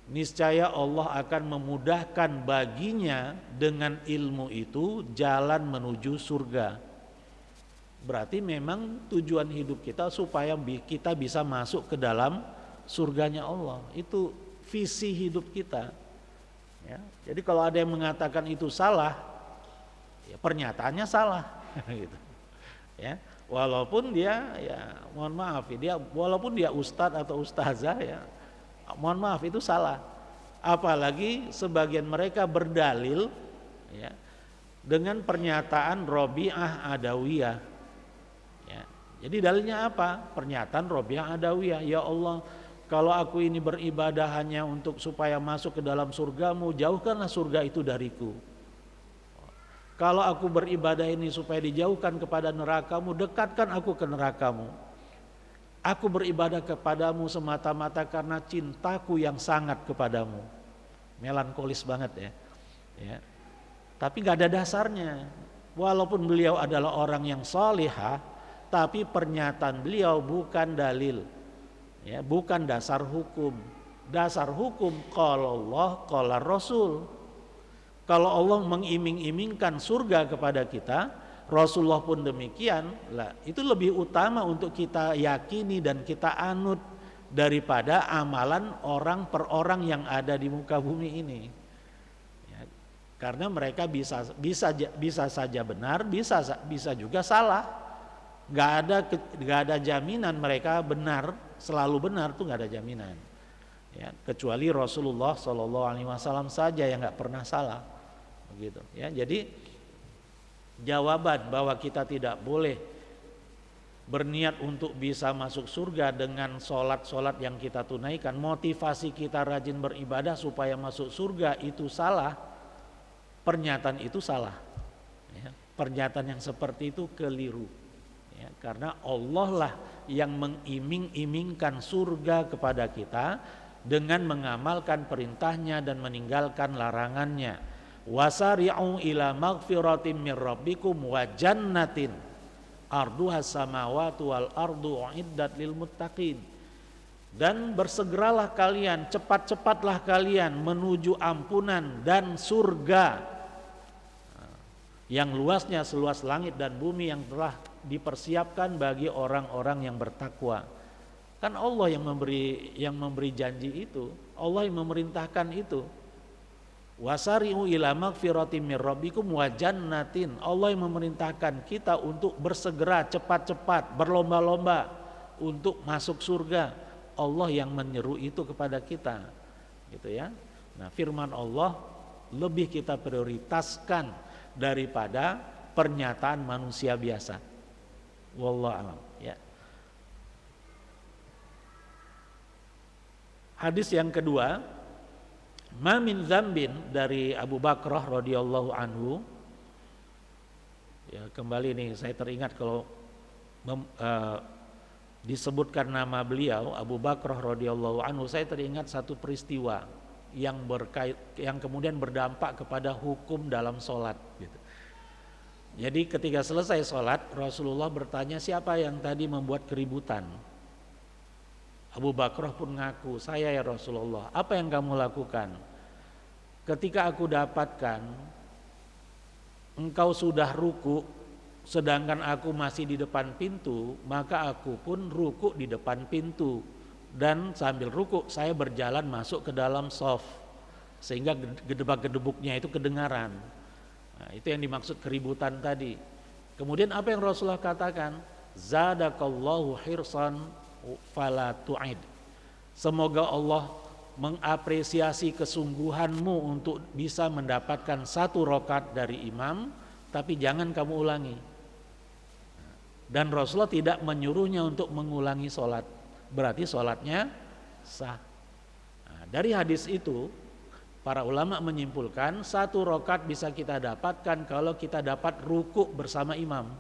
niscaya Allah akan memudahkan baginya dengan ilmu itu jalan menuju surga. Berarti memang tujuan hidup kita supaya kita bisa masuk ke dalam surganya Allah. Itu visi hidup kita. Ya, jadi kalau ada yang mengatakan itu salah, ya pernyataannya salah. Gitu. Ya, walaupun dia, ya mohon maaf, walaupun dia ustadz atau ustazah, ya mohon maaf itu salah. Apalagi sebagian mereka berdalil, ya, dengan pernyataan Robi'ah Adawiyah. Ya, jadi dalilnya apa? Pernyataan Robi'ah Adawiyah, ya Allah, kalau aku ini beribadah hanya untuk supaya masuk ke dalam surgamu, jauhkanlah surga itu dariku. Kalau aku beribadah ini supaya dijauhkan kepada nerakamu, dekatkan aku ke nerakamu. Aku beribadah kepadamu semata-mata karena cintaku yang sangat kepadamu. Melankolis banget ya. Ya. Tapi gak ada dasarnya. Walaupun beliau adalah orang yang salihah, tapi pernyataan beliau bukan dalil. Ya, bukan dasar hukum. Dasar hukum qala Allah qala Rasul. Kalau Allah mengiming-imingkan surga kepada kita, Rasulullah pun demikian, lah itu lebih utama untuk kita yakini dan kita anut daripada amalan orang per orang yang ada di muka bumi ini. Ya, karena mereka bisa saja benar, bisa juga salah. Gak ada jaminan mereka benar, selalu benar tuh gak ada jaminan. Ya, kecuali Rasulullah SAW saja yang gak pernah salah. Begitu. Ya, jadi jawaban bahwa kita tidak boleh berniat untuk bisa masuk surga dengan sholat-sholat yang kita tunaikan, motivasi kita rajin beribadah supaya masuk surga itu salah, pernyataan itu salah. Ya, pernyataan yang seperti itu keliru. Ya, karena Allah lah yang mengiming-imingkan surga kepada kita dengan mengamalkan perintahnya dan meninggalkan larangannya. Wasari'u ila maghfiratin min rabbikum wa jannatin arduhas samawati wal ardu uiddat lil muttaqin. Dan bersegeralah kalian, cepat-cepatlah kalian menuju ampunan dan surga yang luasnya seluas langit dan bumi yang telah dipersiapkan bagi orang-orang yang bertakwa. Kan Allah yang memberi janji itu, Allah yang memerintahkan itu. Wasari'u ila magfiratin mir rabbikum wa jannatin. Allah yang memerintahkan kita untuk bersegera, cepat-cepat, berlomba-lomba untuk masuk surga. Allah yang menyeru itu kepada kita. Gitu ya. Nah, firman Allah lebih kita prioritaskan daripada pernyataan manusia biasa. Wallahu a'lam, ya. Hadis yang kedua, ma min dzambin dari Abu Bakrah radhiyallahu anhu. Ya, kembali nih saya teringat kalau disebutkan nama beliau Abu Bakrah radhiyallahu anhu, saya teringat satu peristiwa yang kemudian berdampak kepada hukum dalam sholat gitu. Jadi ketika selesai sholat, Rasulullah bertanya, siapa yang tadi membuat keributan? Abu Bakrah pun ngaku, saya ya Rasulullah. Apa yang kamu lakukan? Ketika aku dapatkan engkau sudah ruku sedangkan aku masih di depan pintu, maka aku pun ruku di depan pintu. Dan sambil ruku saya berjalan masuk ke dalam shaf sehingga gedebak-gedebuknya itu kedengaran. Nah, itu yang dimaksud keributan tadi. Kemudian apa yang Rasulullah katakan? Zadakallahu hirsan fala tu'id. Semoga Allah mengapresiasi kesungguhanmu untuk bisa mendapatkan satu rakaat dari imam, tapi jangan kamu ulangi. Dan Rasulullah tidak menyuruhnya untuk mengulangi sholat, berarti sholatnya sah. Nah, dari hadis itu para ulama menyimpulkan satu rakaat bisa kita dapatkan kalau kita dapat ruku bersama imam.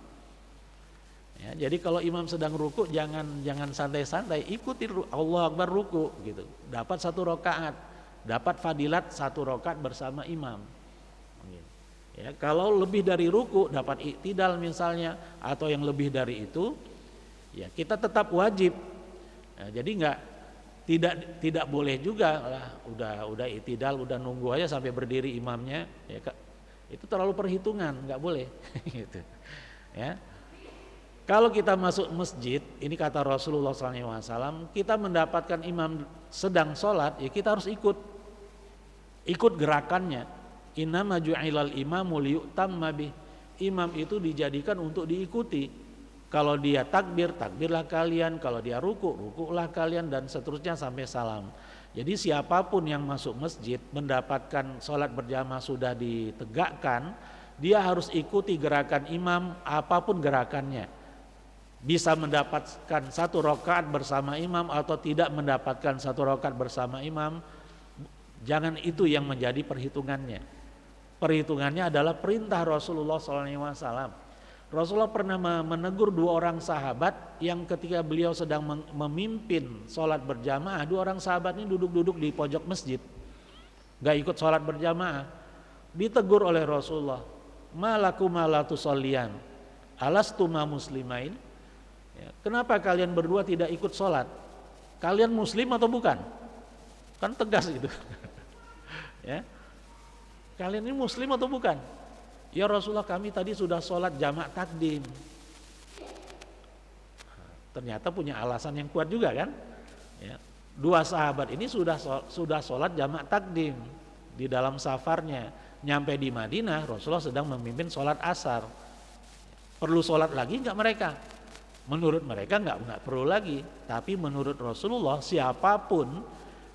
Ya, jadi kalau imam sedang ruku jangan santai-santai, ikuti Allah Akbar ruku gitu. Dapat satu rakaat, dapat fadilat satu rakaat bersama imam. Ya, kalau lebih dari ruku dapat iktidal misalnya atau yang lebih dari itu, ya kita tetap wajib. Ya, jadi tidak boleh juga lah udah iktidal udah nunggu aja sampai berdiri imamnya, ya, itu terlalu perhitungan, nggak boleh gitu. Ya. Kalau kita masuk masjid, ini kata Rasulullah SAW, kita mendapatkan imam sedang sholat, ya kita harus ikut gerakannya. Innama ju'ilal imamu liyu'tamma bih. Imam itu dijadikan untuk diikuti. Kalau dia takbir, takbirlah kalian. Kalau dia ruku, rukulah kalian, dan seterusnya sampai salam. Jadi siapapun yang masuk masjid mendapatkan sholat berjamaah sudah ditegakkan, dia harus ikuti gerakan imam apapun gerakannya. Bisa mendapatkan satu rakaat bersama imam atau tidak mendapatkan satu rakaat bersama imam, jangan itu yang menjadi perhitungannya. Perhitungannya adalah perintah Rasulullah SAW. Rasulullah pernah menegur dua orang sahabat yang ketika beliau sedang memimpin sholat berjamaah, dua orang sahabat ini duduk-duduk di pojok masjid, gak ikut sholat berjamaah. Ditegur oleh Rasulullah, malakuma la tusolliyan alastuma muslimain. Ya, kenapa kalian berdua tidak ikut sholat? Kalian muslim atau bukan? Kan tegas gitu. Ya. kalian ini muslim atau bukan? Ya Rasulullah, kami tadi sudah sholat jamak takdim. Ternyata punya alasan yang kuat juga kan? Ya. Dua sahabat ini sudah sholat jamak takdim di dalam safarnya. Nyampe di Madinah, Rasulullah sedang memimpin sholat asar. Perlu sholat lagi nggak mereka? Menurut mereka nggak perlu lagi. Tapi menurut Rasulullah, siapapun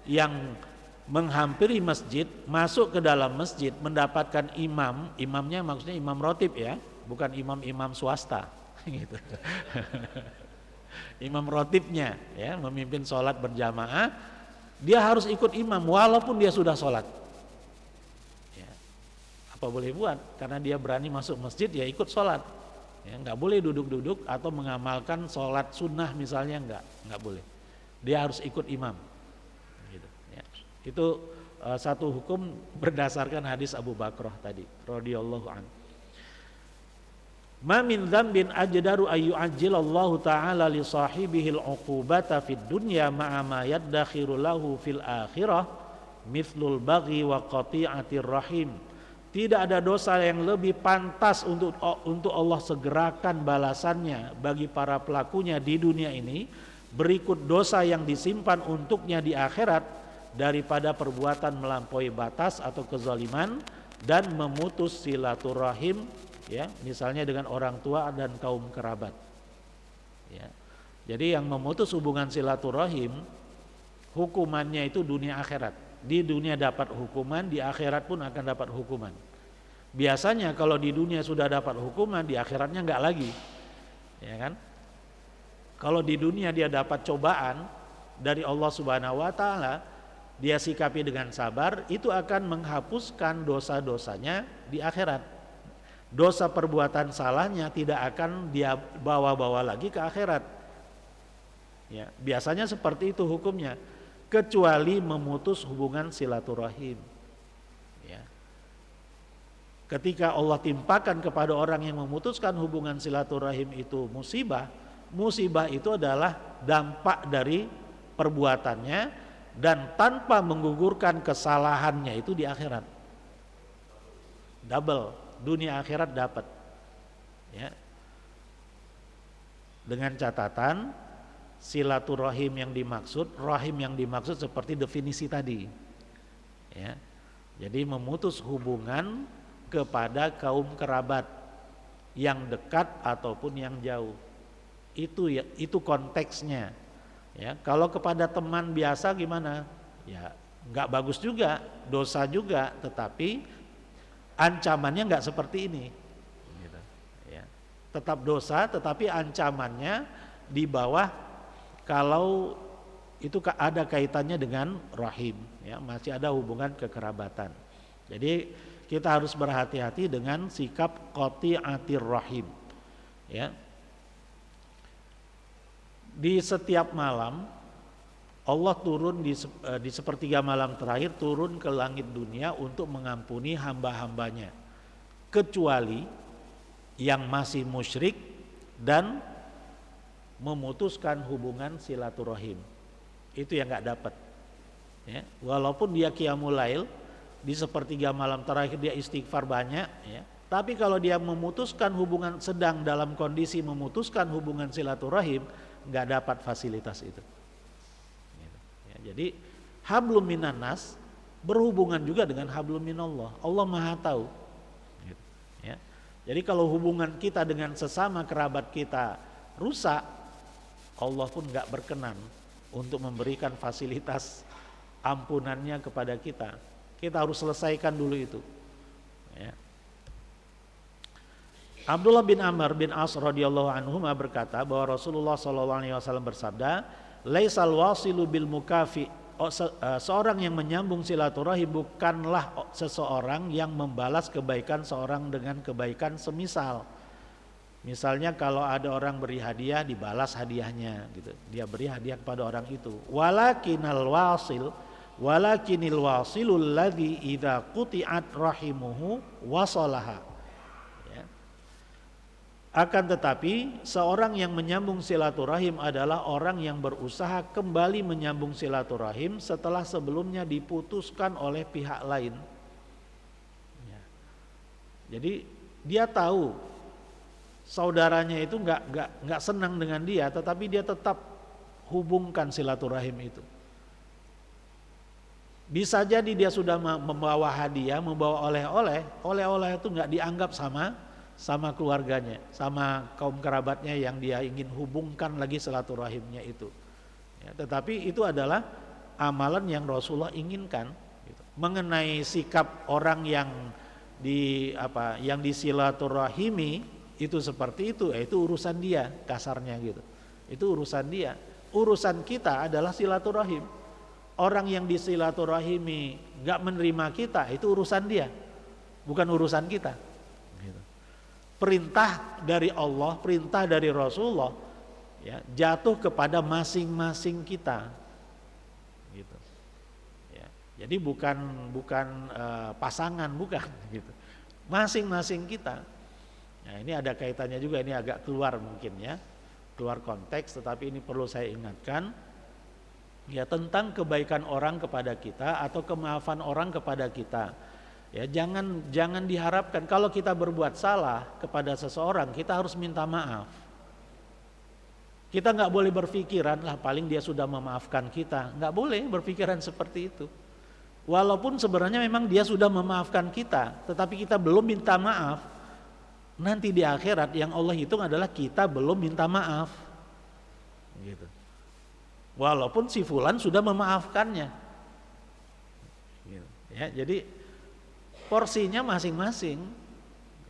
yang menghampiri masjid, masuk ke dalam masjid, mendapatkan imam, imamnya maksudnya imam rotib ya, bukan imam-imam swasta, gitu. Imam rotibnya ya, memimpin sholat berjamaah, dia harus ikut imam walaupun dia sudah sholat. Ya. Apa boleh buat? Karena dia berani masuk masjid, ya ikut sholat. Ya, nggak boleh duduk-duduk atau mengamalkan sholat sunnah misalnya, nggak boleh. Dia harus ikut imam. Itu satu hukum berdasarkan hadis Abu Bakrah tadi radhiyallahu anhu. Ma min dzambin ajdaru ayu ajjilallahu ta'ala li sahibihi al-uqubata fid dunya ma'a ma yaddakhiru lahu fil akhirah mithlul baghi wa qati'atir rahim. Tidak ada dosa yang lebih pantas untuk Allah segerakan balasannya bagi para pelakunya di dunia ini berikut dosa yang disimpan untuknya di akhirat daripada perbuatan melampaui batas atau kezaliman dan memutus silaturahim, ya, misalnya dengan orang tua dan kaum kerabat. Ya. Jadi yang memutus hubungan silaturahim hukumannya itu dunia akhirat. Di dunia dapat hukuman, di akhirat pun akan dapat hukuman. Biasanya kalau di dunia sudah dapat hukuman, di akhiratnya enggak lagi. Ya kan? Kalau di dunia dia dapat cobaan dari Allah Subhanahu wa taala, dia sikapi dengan sabar, itu akan menghapuskan dosa-dosanya di akhirat. Dosa perbuatan salahnya tidak akan dia bawa-bawa lagi ke akhirat. Ya, biasanya seperti itu hukumnya, kecuali memutus hubungan silaturahim. Ya. Ketika Allah timpakan kepada orang yang memutuskan hubungan silaturahim itu musibah, musibah itu adalah dampak dari perbuatannya dan tanpa menggugurkan kesalahannya itu di akhirat. Double, dunia akhirat dapat. Ya. Dengan catatan silaturahim yang dimaksud, rahim yang dimaksud seperti definisi tadi. Ya. Jadi memutus hubungan kepada kaum kerabat yang dekat ataupun yang jauh. Itu konteksnya. Ya, kalau kepada teman biasa gimana? Ya, nggak bagus juga, dosa juga, tetapi ancamannya nggak seperti ini. Gitu. Ya. Tetap dosa, tetapi ancamannya di bawah kalau itu ada kaitannya dengan rahim. Ya, masih ada hubungan kekerabatan. Jadi kita harus berhati-hati dengan sikap qati'atir rahim. Ya. Di setiap malam Allah turun di sepertiga malam terakhir turun ke langit dunia untuk mengampuni hamba-hambanya, kecuali yang masih musyrik dan memutuskan hubungan silaturahim. Itu yang nggak dapat. Ya, walaupun dia qiyamul lail di sepertiga malam terakhir dia istighfar banyak, ya, tapi kalau dia memutuskan hubungan, sedang dalam kondisi memutuskan hubungan silaturahim, nggak dapat fasilitas itu. Ya, jadi hablum minan nas berhubungan juga dengan hablum minallah. Allah Maha tahu. Ya. Jadi kalau hubungan kita dengan sesama kerabat kita rusak, Allah pun nggak berkenan untuk memberikan fasilitas ampunannya kepada kita. Kita harus selesaikan dulu itu. Ya. Abdullah bin Amr bin As radhiyallahu anhu berkata bahwa Rasulullah SAW bersabda, "Laisal wasilu bil mukafi." Seorang yang menyambung silaturahim bukanlah seseorang yang membalas kebaikan seorang dengan kebaikan semisal. Misalnya kalau ada orang beri hadiah, dibalas hadiahnya gitu. Dia beri hadiah kepada orang itu. Walakinil wasilul ladzi idza quti'at rahimuhu wasalaha. Akan tetapi seorang yang menyambung silaturahim adalah orang yang berusaha kembali menyambung silaturahim setelah sebelumnya diputuskan oleh pihak lain. Jadi dia tahu saudaranya itu nggak senang dengan dia, tetapi dia tetap hubungkan silaturahim itu. Bisa jadi dia sudah membawa hadiah, membawa oleh-oleh itu nggak dianggap sama keluarganya, sama kaum kerabatnya yang dia ingin hubungkan lagi silaturahimnya itu. Ya, tetapi itu adalah amalan yang Rasulullah inginkan. Gitu. Mengenai sikap orang yang disilaturahimi itu seperti itu, itu urusan dia, kasarnya gitu. Itu urusan dia. Urusan kita adalah silaturahim. Orang yang disilaturahimi nggak menerima kita, itu urusan dia, bukan urusan kita. Gitu. Perintah dari Allah, perintah dari Rasulullah, ya, jatuh kepada masing-masing kita. Gitu. Ya, jadi bukan pasangan, bukan. Gitu. Masing-masing kita. Nah, ini ada kaitannya juga, ini agak keluar mungkin ya, keluar konteks, tetapi ini perlu saya ingatkan. Ya, tentang kebaikan orang kepada kita atau kemaafan orang kepada kita. Ya, jangan diharapkan kalau kita berbuat salah kepada seseorang kita harus minta maaf. Kita nggak boleh berpikiran lah paling dia sudah memaafkan kita. Nggak boleh berpikiran seperti itu. Walaupun sebenarnya memang dia sudah memaafkan kita, tetapi kita belum minta maaf. Nanti di akhirat yang Allah hitung adalah kita belum minta maaf. Gitu. Walaupun si fulan sudah memaafkannya. Ya, jadi porsinya masing-masing.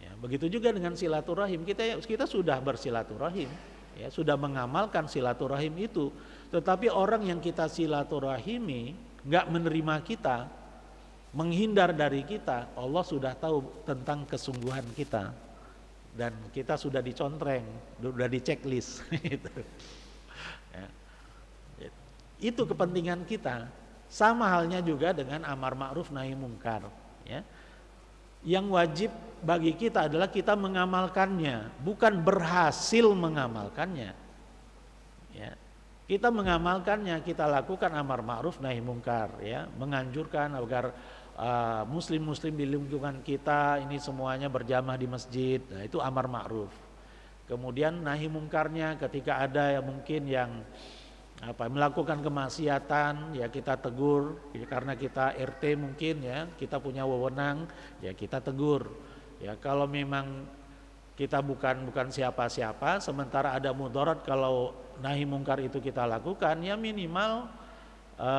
Ya, begitu juga dengan silaturahim. Kita sudah bersilaturahim, ya, sudah mengamalkan silaturahim itu. Tetapi orang yang kita silaturahimi nggak menerima kita, menghindar dari kita, Allah sudah tahu tentang kesungguhan kita. Dan kita sudah dicontreng, sudah di checklist. Ya. Itu kepentingan kita. Sama halnya juga dengan amar ma'ruf nahi mungkar, ya. Yang wajib bagi kita adalah kita mengamalkannya, bukan berhasil mengamalkannya. Ya. Kita mengamalkannya, kita lakukan amar ma'ruf nahi mungkar, ya, menganjurkan agar muslim-muslim di lingkungan kita ini semuanya berjamaah di masjid. Nah, itu amar ma'ruf. Kemudian nahi mungkarnya ketika ada yang mungkin yang melakukan kemaksiatan, ya kita tegur, ya, karena kita RT mungkin, ya, kita punya wewenang, ya kita tegur. Ya, kalau memang kita bukan siapa-siapa, sementara ada mudarat kalau nahi mungkar itu kita lakukan, ya minimal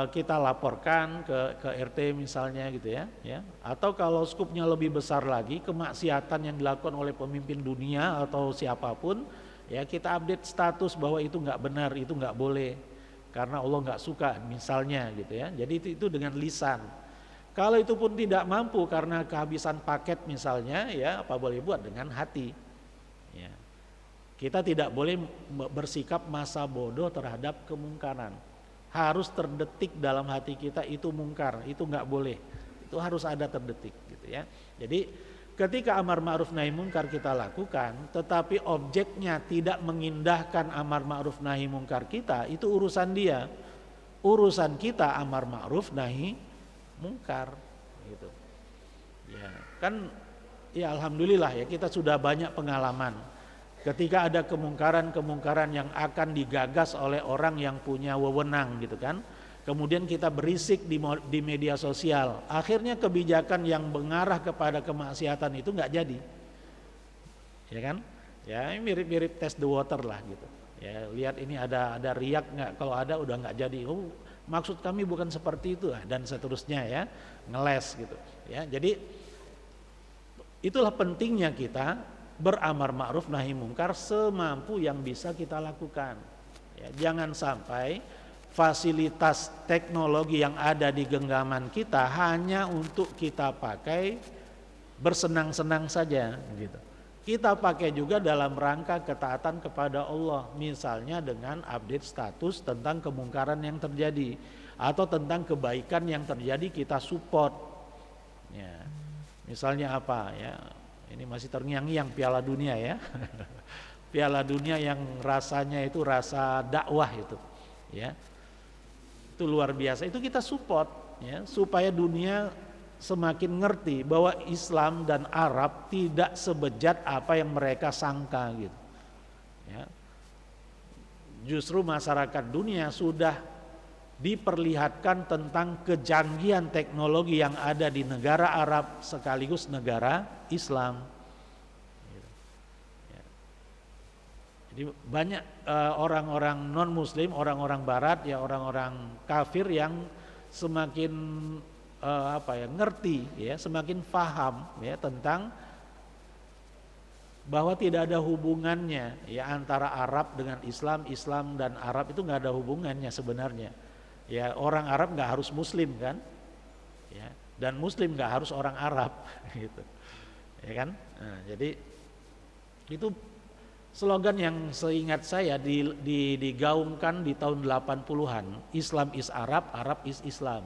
kita laporkan ke RT misalnya gitu ya. Atau kalau skupnya lebih besar lagi, kemaksiatan yang dilakukan oleh pemimpin dunia atau siapapun, ya kita update status bahwa itu nggak benar, itu nggak boleh, karena Allah nggak suka misalnya gitu ya. Jadi itu dengan lisan. Kalau itu pun tidak mampu karena kehabisan paket misalnya, ya apa boleh buat dengan hati. Ya. Kita tidak boleh bersikap masa bodoh terhadap kemungkaran. Harus terdetik dalam hati kita itu mungkar, itu nggak boleh, itu harus ada terdetik gitu ya. Jadi ketika amar ma'ruf nahi mungkar kita lakukan, tetapi objeknya tidak mengindahkan amar ma'ruf nahi mungkar kita, itu urusan dia. Urusan kita amar ma'ruf nahi mungkar gitu. Ya, kan ya alhamdulillah ya kita sudah banyak pengalaman. Ketika ada kemungkaran-kemungkaran yang akan digagas oleh orang yang punya wewenang gitu kan. Kemudian kita berisik di media sosial. Akhirnya kebijakan yang mengarah kepada kemaksiatan itu nggak jadi. Ya kan? Ya mirip-mirip test the water lah gitu. Ya lihat ini ada riak nggak? Kalau ada udah nggak jadi. Oh, maksud kami bukan seperti itu dan seterusnya ya. Ngeles gitu. Ya, jadi itulah pentingnya kita beramar ma'ruf nahi mungkar semampu yang bisa kita lakukan. Ya, jangan sampai fasilitas teknologi yang ada di genggaman kita hanya untuk kita pakai bersenang-senang saja gitu. Kita pakai juga dalam rangka ketaatan kepada Allah, misalnya dengan update status tentang kemungkaran yang terjadi atau tentang kebaikan yang terjadi kita support. Ya. Misalnya apa ya? Ini masih terngiang-ngiang Piala Dunia ya. Piala Dunia yang rasanya itu rasa dakwah itu, ya. Itu luar biasa. Itu kita support ya, supaya dunia semakin ngerti bahwa Islam dan Arab tidak sebejat apa yang mereka sangka gitu. Ya. Justru masyarakat dunia sudah diperlihatkan tentang kejanggihan teknologi yang ada di negara Arab sekaligus negara Islam. Jadi banyak orang-orang non-Muslim, orang-orang Barat, ya orang-orang kafir yang semakin ngerti, ya semakin paham ya tentang bahwa tidak ada hubungannya ya antara Arab dengan Islam, Islam dan Arab itu nggak ada hubungannya sebenarnya. Ya orang Arab nggak harus Muslim kan, ya dan Muslim nggak harus orang Arab, gitu, ya kan. Nah, jadi itu slogan yang seingat saya digaungkan di tahun 80-an, Islam is Arab, Arab is Islam.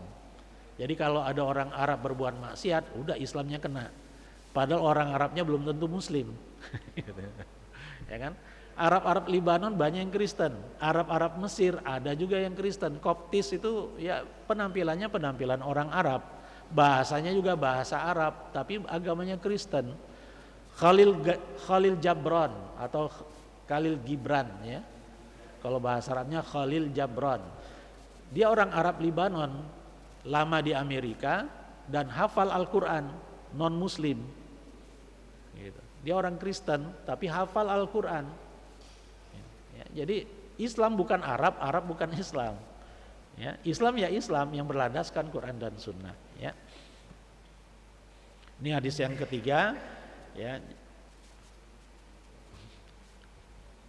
Jadi kalau ada orang Arab berbuat maksiat, udah Islamnya kena. Padahal orang Arabnya belum tentu Muslim. Ya kan? Arab-Arab Libanon banyak yang Kristen, Arab-Arab Mesir ada juga yang Kristen. Koptis itu ya penampilannya penampilan orang Arab, bahasanya juga bahasa Arab, tapi agamanya Kristen. Khalil Gibran atau Khalil Gibran ya. Kalau bahasa Arabnya Khalil Gibran. Dia orang Arab Libanon, lama di Amerika dan hafal Al-Qur'an, non muslim. Gitu. Dia orang Kristen tapi hafal Al-Qur'an. Ya, jadi Islam bukan Arab, Arab bukan Islam. Ya, Islam ya Islam yang berlandaskan Quran dan Sunnah. Ya. Ini hadis yang ketiga. Ya.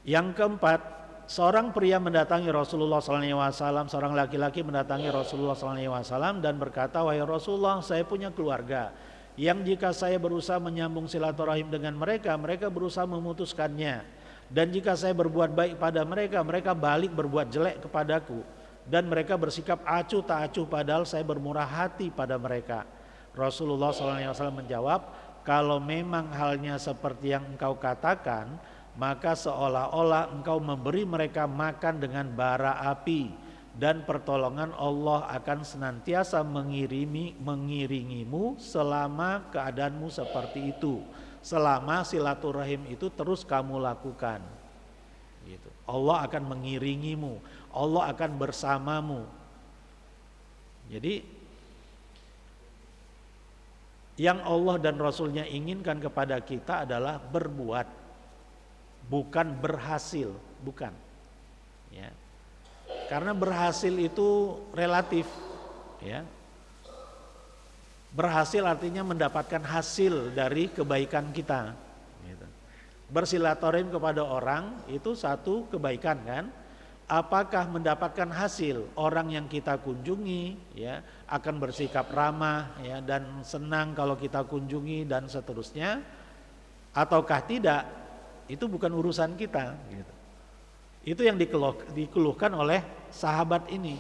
Yang keempat, seorang pria mendatangi Rasulullah SAW, seorang laki-laki mendatangi Rasulullah SAW dan berkata, wahai Rasulullah, saya punya keluarga yang jika saya berusaha menyambung silaturahim dengan mereka, mereka berusaha memutuskannya. Dan jika saya berbuat baik pada mereka, mereka balik berbuat jelek kepadaku. Dan mereka bersikap acuh tak acuh padahal saya bermurah hati pada mereka. Rasulullah SAW menjawab, kalau memang halnya seperti yang engkau katakan, maka seolah-olah engkau memberi mereka makan dengan bara api, dan pertolongan Allah akan senantiasa mengiringimu selama keadaanmu seperti itu, selama silaturahim itu terus kamu lakukan. Gitu. Allah akan mengiringimu, Allah akan bersamamu. Jadi yang Allah dan Rasulnya inginkan kepada kita adalah berbuat, bukan berhasil, bukan. Ya. Karena berhasil itu relatif, ya. Berhasil artinya mendapatkan hasil dari kebaikan kita. Gitu. Bersilaturahim kepada orang itu satu kebaikan kan. Apakah mendapatkan hasil? Orang yang kita kunjungi, ya, akan bersikap ramah, ya, dan senang kalau kita kunjungi dan seterusnya, ataukah tidak? Itu bukan urusan kita. Gitu. Itu yang dikeluhkan oleh sahabat ini,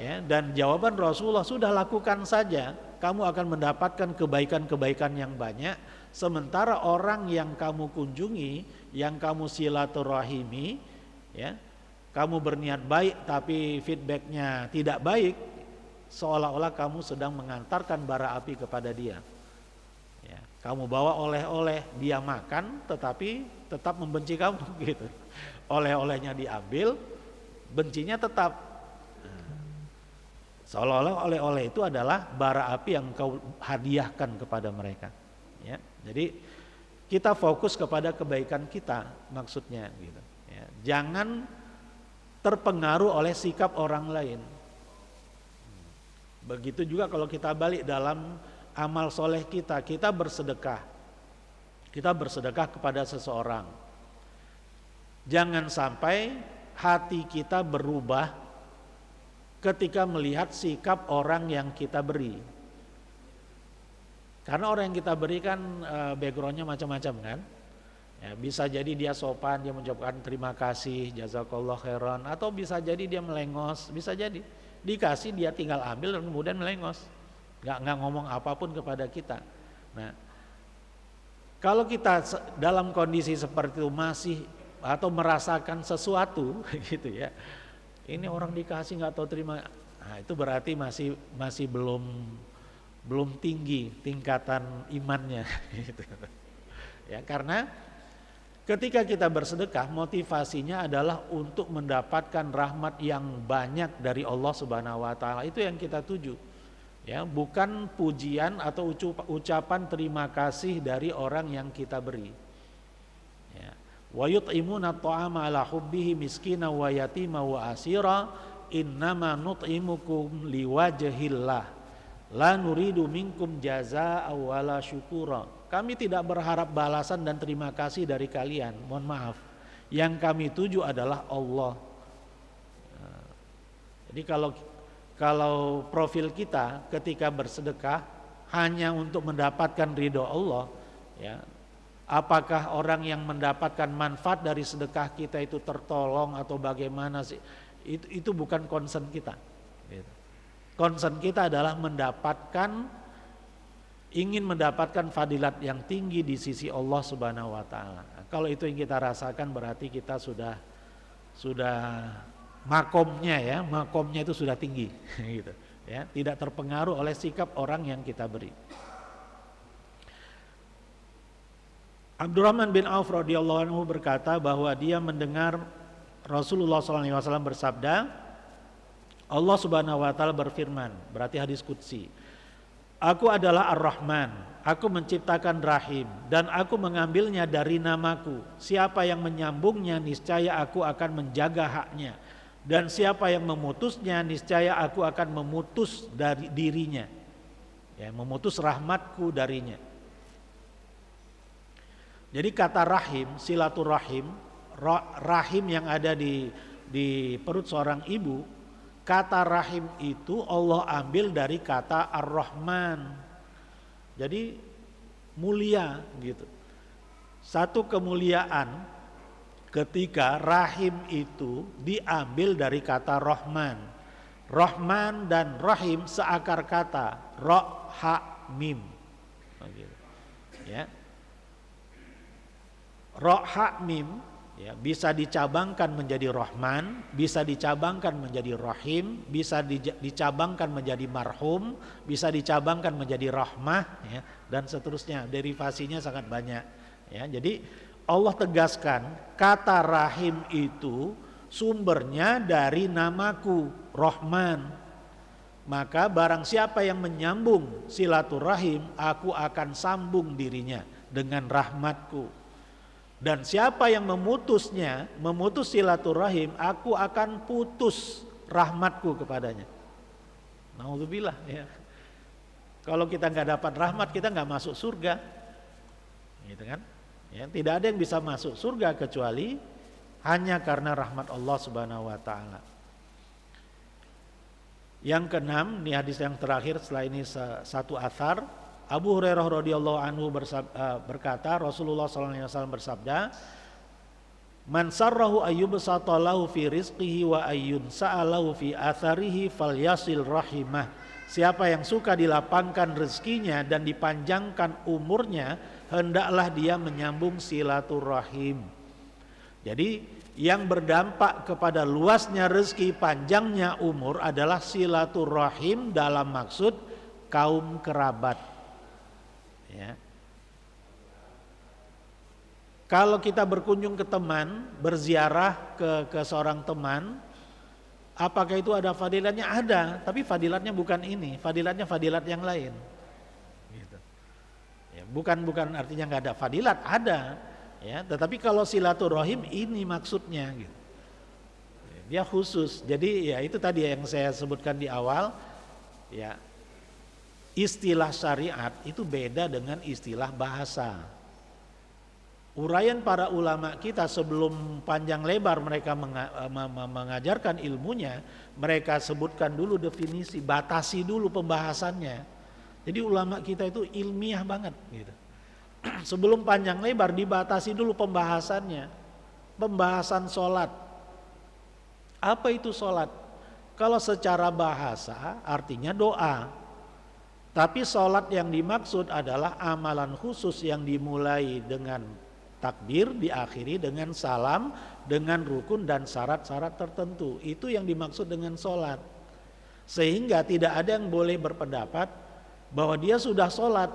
ya, dan jawaban Rasulullah, sudah lakukan saja, kamu akan mendapatkan kebaikan-kebaikan yang banyak. Sementara orang yang kamu kunjungi, yang kamu silaturahimi, ya, kamu berniat baik tapi feedbacknya tidak baik, seolah-olah kamu sedang mengantarkan bara api kepada dia. Ya, kamu bawa oleh-oleh, dia makan tetapi tetap membenci kamu gitu. Oleh-olehnya diambil, bencinya tetap. Seolah-olah oleh-oleh itu adalah bara api yang kau hadiahkan kepada mereka. Ya, jadi kita fokus kepada kebaikan kita, maksudnya gitu. Ya, jangan terpengaruh oleh sikap orang lain. Begitu juga kalau kita balik dalam amal soleh kita, kita bersedekah. Kita bersedekah kepada seseorang. Jangan sampai hati kita berubah ketika melihat sikap orang yang kita beri. Karena orang yang kita beri kan backgroundnya macam-macam kan. Ya, bisa jadi dia sopan, dia mengucapkan terima kasih, jazakallah khairan, atau bisa jadi dia melengos, bisa jadi dikasih dia tinggal ambil dan kemudian melengos, nggak ngomong apapun kepada kita. Nah, kalau kita dalam kondisi seperti itu masih atau merasakan sesuatu gitu ya, ini orang dikasih nggak tahu terima, nah itu berarti masih belum belum tinggi tingkatan imannya. Gitu. Ya, karena ketika kita bersedekah, motivasinya adalah untuk mendapatkan rahmat yang banyak dari Allah Subhanahu wa taala. Itu yang kita tuju. Ya, bukan pujian atau ucapan terima kasih dari orang yang kita beri. Ya. Wa yut'imuna at'ama ala hubbihi miskina wa yatima wa asira innama nut'imukum liwajhillah la nuridu minkum jazaa'a wala syukura. Kami tidak berharap balasan dan terima kasih dari kalian. Mohon maaf. Yang kami tuju adalah Allah. Jadi kalau profil kita ketika bersedekah hanya untuk mendapatkan ridho Allah, ya, apakah orang yang mendapatkan manfaat dari sedekah kita itu tertolong atau bagaimana sih? Itu bukan concern kita. Concern kita adalah ingin mendapatkan fadilat yang tinggi di sisi Allah Subhanahu wa taala. Kalau itu yang kita rasakan berarti kita sudah makomnya itu sudah tinggi gitu. Ya, tidak terpengaruh oleh sikap orang yang kita beri. Abdurrahman bin Auf radhiyallahu anhu berkata bahwa dia mendengar Rasulullah SAW bersabda, Allah Subhanahu wa taala berfirman, berarti hadis qudsi, Aku adalah Ar-Rahman, aku menciptakan rahim dan aku mengambilnya dari namaku. Siapa yang menyambungnya niscaya aku akan menjaga haknya, dan siapa yang memutusnya niscaya aku akan memutus dari dirinya. Ya, memutus rahmatku darinya. Jadi kata rahim, silaturahim, rahim yang ada di perut seorang ibu, kata rahim itu Allah ambil dari kata Ar-Rahman. Jadi mulia gitu. Satu kemuliaan ketika rahim itu diambil dari kata Rahman. Rahman dan Rahim seakar kata, Ra, Ha, Mim. Gitu. Ya. Ra, Ha, Mim. Ya, bisa dicabangkan menjadi Rahman, bisa dicabangkan menjadi Rahim, bisa dicabangkan menjadi Marhum, bisa dicabangkan menjadi Rahmah, ya, dan seterusnya. Derivasinya sangat banyak. Ya, jadi Allah tegaskan kata Rahim itu sumbernya dari namaku Rahman. Maka barang siapa yang menyambung silaturahim, aku akan sambung dirinya dengan rahmatku. Dan siapa yang memutusnya, memutus silaturahim, aku akan putus rahmatku kepadanya. Naudzubillah, ya. Kalau kita nggak dapat rahmat, kita nggak masuk surga, gitu kan? Ya, tidak ada yang bisa masuk surga kecuali hanya karena rahmat Allah Subhanahu Wa Taala. Yang keenam, ini hadis yang terakhir setelah ini satu athar. Abu Hurairah radhiyallahu anhu berkata, Rasulullah SAW bersabda, Man sarrahu ayyubsata lahu fi rizqihi wa ayyun sa'alahu fi atharihi falyasil rahimah. Siapa yang suka dilapangkan rezekinya dan dipanjangkan umurnya, hendaklah dia menyambung silaturahim. Jadi yang berdampak kepada luasnya rezeki, panjangnya umur adalah silaturahim dalam maksud kaum kerabat. Ya. Kalau kita berkunjung ke teman, berziarah ke seorang teman, apakah itu ada fadilatnya? Ada, tapi fadilatnya bukan ini, fadilatnya fadilat yang lain. Gitu. Ya, bukan artinya nggak ada fadilat, ada. Ya, tetapi kalau silaturahim ini maksudnya, gitu. Dia khusus. Jadi ya itu tadi yang saya sebutkan di awal, ya. Istilah syariat itu beda dengan istilah bahasa. Uraian para ulama kita sebelum panjang lebar mereka mengajarkan ilmunya, mereka sebutkan dulu definisi, batasi dulu pembahasannya. Jadi ulama kita itu ilmiah banget gitu. Sebelum panjang lebar dibatasi dulu pembahasannya. Pembahasan sholat. Apa itu sholat? Kalau secara bahasa artinya doa. Tapi sholat yang dimaksud adalah amalan khusus yang dimulai dengan takbir, diakhiri dengan salam, dengan rukun dan syarat-syarat tertentu. Itu yang dimaksud dengan sholat. Sehingga tidak ada yang boleh berpendapat bahwa dia sudah sholat.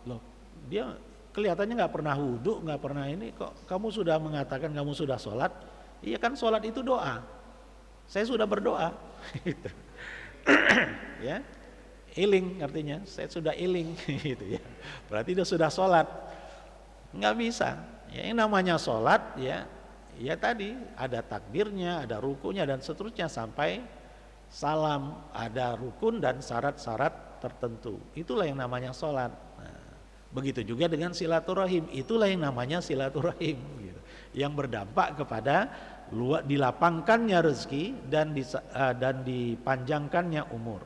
Loh, dia kelihatannya nggak pernah wudhu, nggak pernah ini, kok kamu sudah mengatakan kamu sudah sholat? Iya kan, sholat itu doa. Saya sudah berdoa. Gitu. Ya, iling artinya, saya sudah iling. Gitu ya. Berarti dia sudah sholat. Nggak bisa. Ya, yang namanya sholat ya, ya tadi ada takbirnya, ada rukunya dan seterusnya sampai salam, ada rukun dan syarat-syarat tertentu. Itulah yang namanya sholat. Nah, begitu juga dengan silaturahim. Itulah yang namanya silaturahim. Gitu. Yang berdampak kepada dilapangkannya rezeki dan dipanjangkannya umur.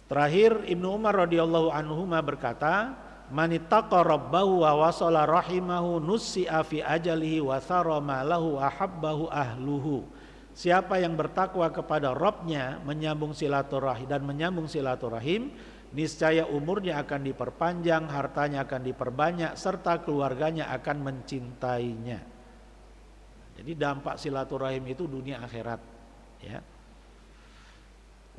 Terakhir Ibnu Umar radhiyallahu anhuma berkata, "Man ittaqa rabbahu wa wasala rahimahu nussi'a fi ajalihi wa thara ma lahu ahabbahu ahluhu." Siapa yang bertakwa kepada Rabbnya, menyambung silaturahim dan menyambung silaturahim, niscaya umurnya akan diperpanjang, hartanya akan diperbanyak, serta keluarganya akan mencintainya. Jadi dampak silaturahim itu dunia akhirat. Ya.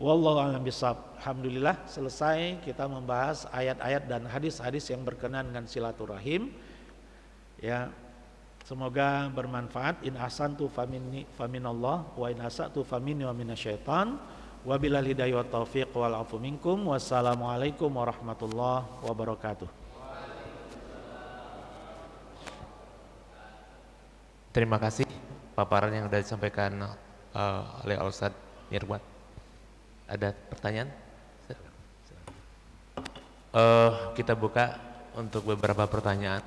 Wallahu a'lam bishawab. Alhamdulillah selesai kita membahas ayat-ayat dan hadis-hadis yang berkenaan dengan silaturahim. Ya, semoga bermanfaat. In ahsantu faminallah wa in asa'tu faminni wa minasyaitan. Wabillahi hidayah wa taufiq wal afu minkum. Wassalamualaikum warahmatullahi wabarakatuh. Terima kasih paparan yang sudah disampaikan oleh Ustadz Mirwan. Ada pertanyaan? Kita buka untuk beberapa pertanyaan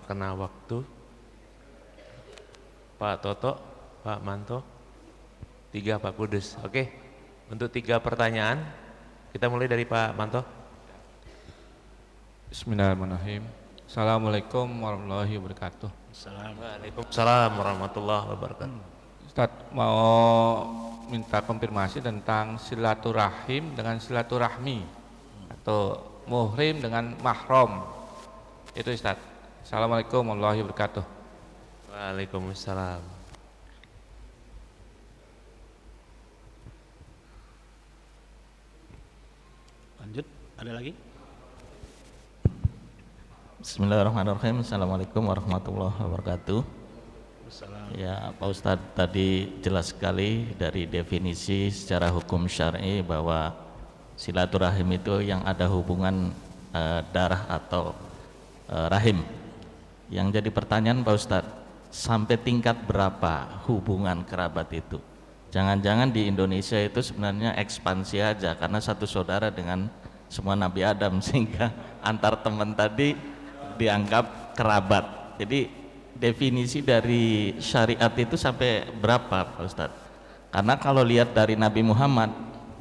karena waktu. Pak Toto, Pak Manto, 3 Pak Kudus. Oke, untuk 3 pertanyaan kita mulai dari Pak Manto. Bismillahirrahmanirrahim. Assalamualaikum warahmatullahi wabarakatuh. Waalaikumsalam warahmatullahi wabarakatuh. Ustaz, mau minta konfirmasi tentang silaturahim dengan silaturahmi atau muhrim dengan mahram. Itu Ustaz. Assalamualaikum warahmatullahi wabarakatuh. Waalaikumsalam. Lanjut, ada lagi? Bismillahirrahmanirrahim. Assalamualaikum warahmatullahi wabarakatuh. Ya, Pak Ustadz tadi jelas sekali dari definisi secara hukum syar'i bahwa silaturahim itu yang ada hubungan darah atau rahim. Yang jadi pertanyaan Pak Ustadz, sampai tingkat berapa hubungan kerabat itu? Jangan-jangan di Indonesia itu sebenarnya ekspansi aja karena satu saudara dengan semua Nabi Adam sehingga antar teman tadi dianggap kerabat. Jadi definisi dari syariat itu sampai berapa Pak Ustadz? Karena kalau lihat dari Nabi Muhammad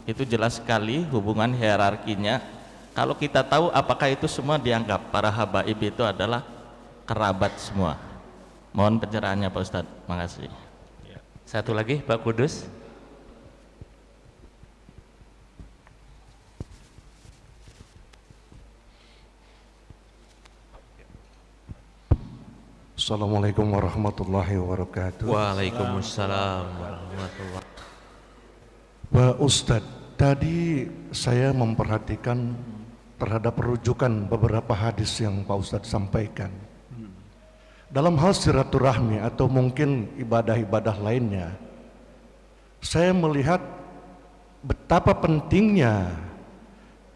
itu jelas sekali hubungan hierarkinya. Kalau kita tahu apakah itu semua dianggap para habaib itu adalah kerabat semua. Mohon pencerahannya Pak Ustadz. Makasih. Satu lagi Pak Kudus. Assalamualaikum warahmatullahi wabarakatuh. Waalaikumsalam warahmatullahi wabarakatuh. Pak Ustadz, tadi saya memperhatikan terhadap rujukan beberapa hadis yang Pak Ustadz sampaikan. Dalam hal silaturahmi atau mungkin ibadah-ibadah lainnya, saya melihat betapa pentingnya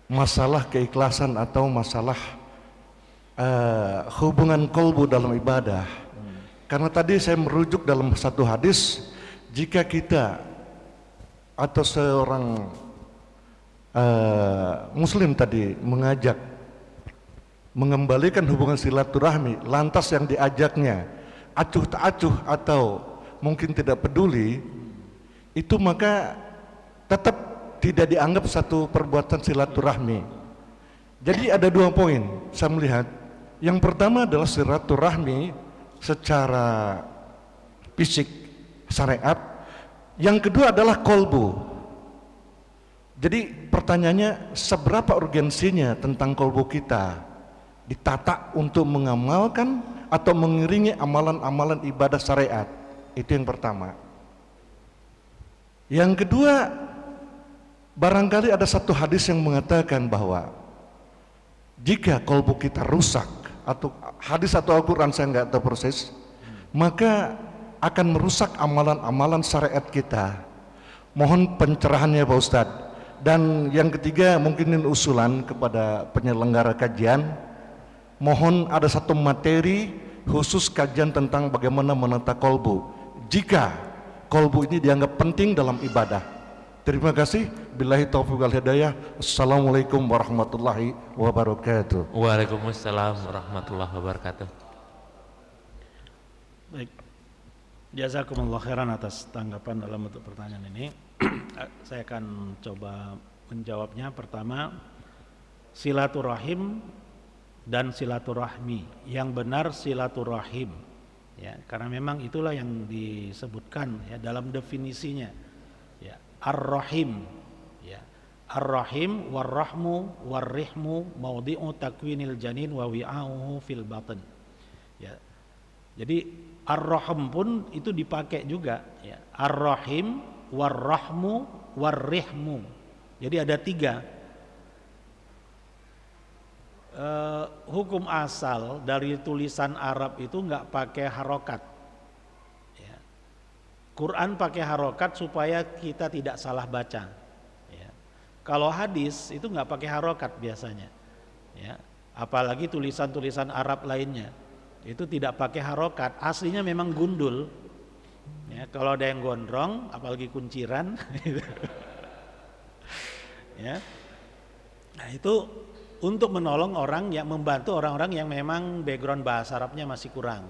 masalah keikhlasan atau masalah hubungan kolbu dalam ibadah. Karena tadi saya merujuk dalam satu hadis, jika kita atau seorang muslim tadi mengajak mengembalikan hubungan silaturahmi, lantas yang diajaknya acuh tak acuh atau mungkin tidak peduli, itu maka tetap tidak dianggap satu perbuatan silaturahmi. Jadi ada 2 poin saya melihat. Yang pertama adalah silaturahmi secara fisik syariat. Yang kedua adalah kolbu. Jadi pertanyaannya, seberapa urgensinya tentang kolbu kita ditata untuk mengamalkan atau mengiringi amalan-amalan ibadah syariat? Itu yang pertama. Yang kedua, barangkali ada satu hadis yang mengatakan bahwa jika kalbu kita rusak, atau hadis atau Al-Quran saya nggak tahu persis, maka akan merusak amalan-amalan syariat kita. Mohon pencerahannya Pak Ustadz. Dan yang ketiga, mungkin ini usulan kepada penyelenggara kajian, mohon ada satu materi khusus kajian tentang bagaimana menata kolbu jika kolbu ini dianggap penting dalam ibadah. Terima kasih. Billahi taufiq wal hidayah. Assalamualaikum warahmatullahi wabarakatuh. Waalaikumsalam warahmatullahi wabarakatuh. Baik. Jazakumullah khairan atas tanggapan dalam bentuk pertanyaan ini. Saya akan coba menjawabnya. Pertama, silaturahim dan silaturahmi. Yang benar silaturahim, ya, karena memang itulah yang disebutkan ya dalam definisinya. Ya, ar-rahim, ya, ar-rahim warrahmu warrihmu maudhi'u takwinil janin wa wi'auhu fil batin. Ya. Jadi ar-rahim pun itu dipakai juga, ya. Ar-rahim, warrahmu, warrihmu. Jadi ada 3. Hukum asal dari tulisan Arab itu nggak pakai harokat. Ya. Quran pakai harokat supaya kita tidak salah baca. Ya. Kalau hadis itu nggak pakai harokat biasanya. Ya. Apalagi tulisan-tulisan Arab lainnya. Itu tidak pakai harokat, aslinya memang gundul. Ya, kalau ada yang gondrong, apalagi kunciran, ya. Nah itu untuk menolong orang yang membantu orang-orang yang memang background bahasa Arabnya masih kurang.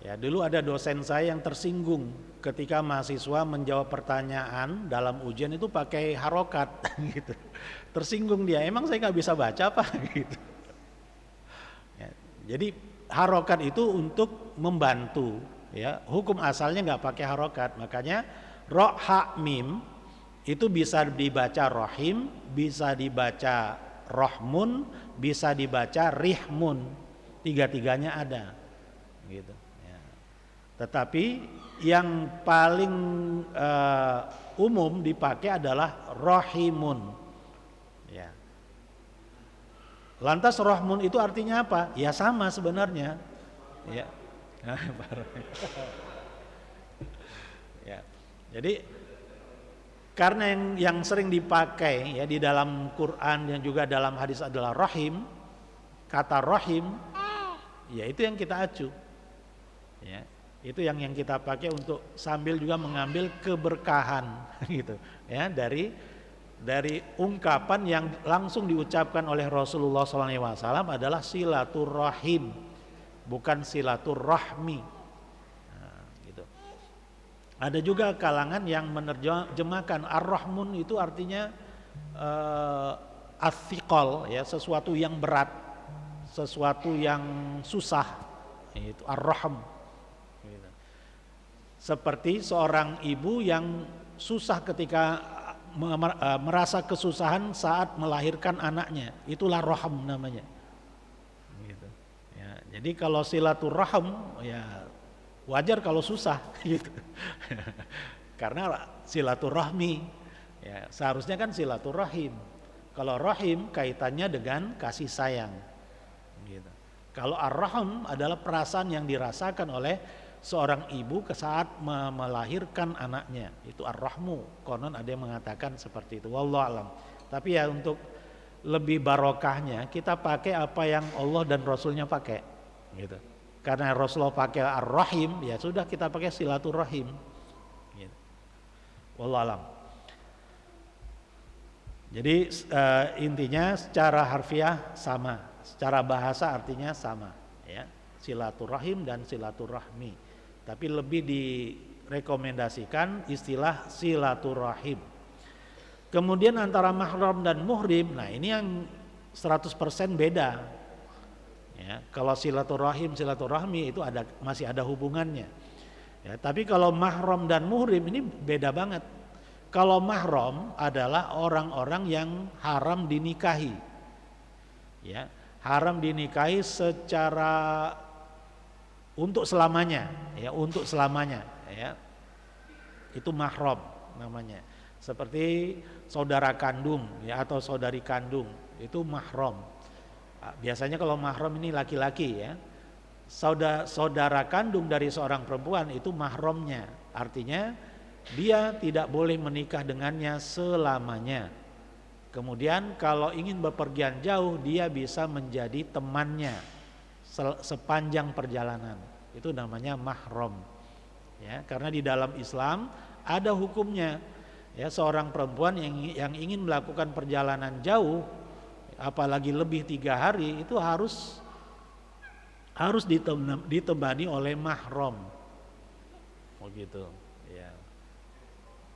Ya, dulu ada dosen saya yang tersinggung ketika mahasiswa menjawab pertanyaan dalam ujian itu pakai harokat, gitu. Tersinggung dia, emang saya nggak bisa baca apa, gitu. Ya, jadi harokat itu untuk membantu, ya. Hukum asalnya nggak pakai harokat, makanya ro ha mim itu bisa dibaca rohim, bisa dibaca rohmun, bisa dibaca rihmun, 3-tiganya ada, gitu. Ya. Tetapi yang paling umum dipakai adalah rohimun. Ya. Lantas rohmun itu artinya apa? Ya sama sebenarnya. Ya. Ya. Jadi karena yang sering dipakai ya di dalam Quran dan juga dalam hadis adalah rahim, kata rahim, ya itu yang kita acu. Ya. Itu yang kita pakai untuk sambil juga mengambil keberkahan gitu ya dari ungkapan yang langsung diucapkan oleh Rasulullah SAW adalah silaturahim, bukan silaturahmi. Nah, gitu. Ada juga kalangan yang menerjemahkan ar-rahmun itu artinya as-siqal, ya, sesuatu yang berat, sesuatu yang susah, itu ar-rahm. Gitu. Seperti seorang ibu yang susah ketika merasa kesusahan saat melahirkan anaknya, itulah rahim namanya. Gitu. Ya, jadi kalau silaturahim ya wajar kalau susah, gitu. Karena silaturahmi, ya seharusnya kan silaturahim. Kalau rahim kaitannya dengan kasih sayang. Gitu. Kalau ar-rahim adalah perasaan yang dirasakan oleh seorang ibu saat melahirkan anaknya, itu ar-rahmu. Konon ada yang mengatakan seperti itu, wallahu alam. Tapi ya untuk lebih barokahnya kita pakai apa yang Allah dan Rasulnya pakai, gitu. Karena Rasulullah pakai ar-rahim, ya sudah kita pakai silaturahim, gitu. Wallahu alam. Jadi intinya secara harfiah sama, secara bahasa artinya sama, ya, silaturahim dan silaturahmi. Tapi lebih direkomendasikan istilah silaturahim. Kemudian antara mahram dan muhrim, nah ini yang 100% beda. Ya, kalau silaturahim, silaturahmi itu masih ada hubungannya. Ya, tapi kalau mahram dan muhrim ini beda banget. Kalau mahram adalah orang-orang yang haram dinikahi. Ya, haram dinikahi secara untuk selamanya, ya, untuk selamanya, ya. Itu mahram namanya. Seperti saudara kandung ya atau saudari kandung itu mahram. Biasanya kalau mahram ini laki-laki ya. Saudara kandung dari seorang perempuan itu mahramnya. Artinya dia tidak boleh menikah dengannya selamanya. Kemudian kalau ingin bepergian jauh dia bisa menjadi temannya sepanjang perjalanan. Itu namanya mahram. Ya, karena di dalam Islam ada hukumnya. Ya, seorang perempuan yang ingin melakukan perjalanan jauh, apalagi lebih 3 hari, itu harus ditemani oleh mahram. Begitu. Ya.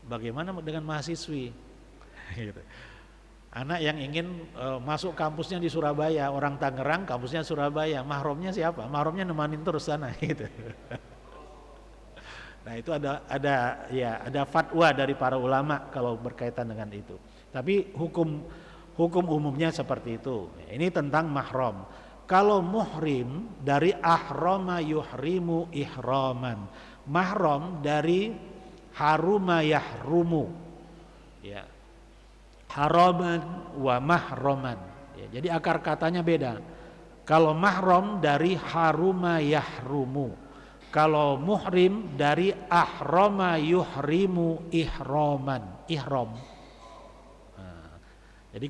Bagaimana dengan mahasiswi? Gitu. Anak yang ingin masuk kampusnya di Surabaya, orang Tangerang, kampusnya Surabaya, mahramnya siapa? Mahramnya nemanin terus sana, gitu. Nah itu ada fatwa dari para ulama kalau berkaitan dengan itu. Tapi hukum umumnya seperti itu. Ini tentang mahram. Kalau muhrim dari ahrama yuhrimu ihraman. Mahram dari haruma yahrumu. Ya. Haraman wa mahraman. Ya, jadi akar katanya beda. Kalau mahram dari haruma yahrumu. Kalau muhrim dari ahrama yuhrimu ihraman. Ihram. Nah, jadi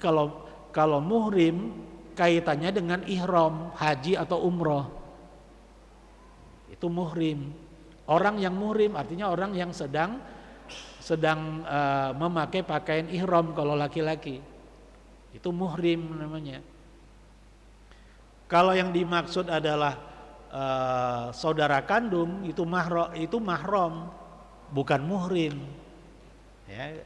kalau muhrim kaitannya dengan ihram, haji atau umroh. Itu muhrim. Orang yang muhrim artinya orang yang sedang memakai pakaian ihram kalau laki-laki. Itu muhrim namanya. Kalau yang dimaksud adalah saudara kandung itu mahram, bukan muhrim. Ya.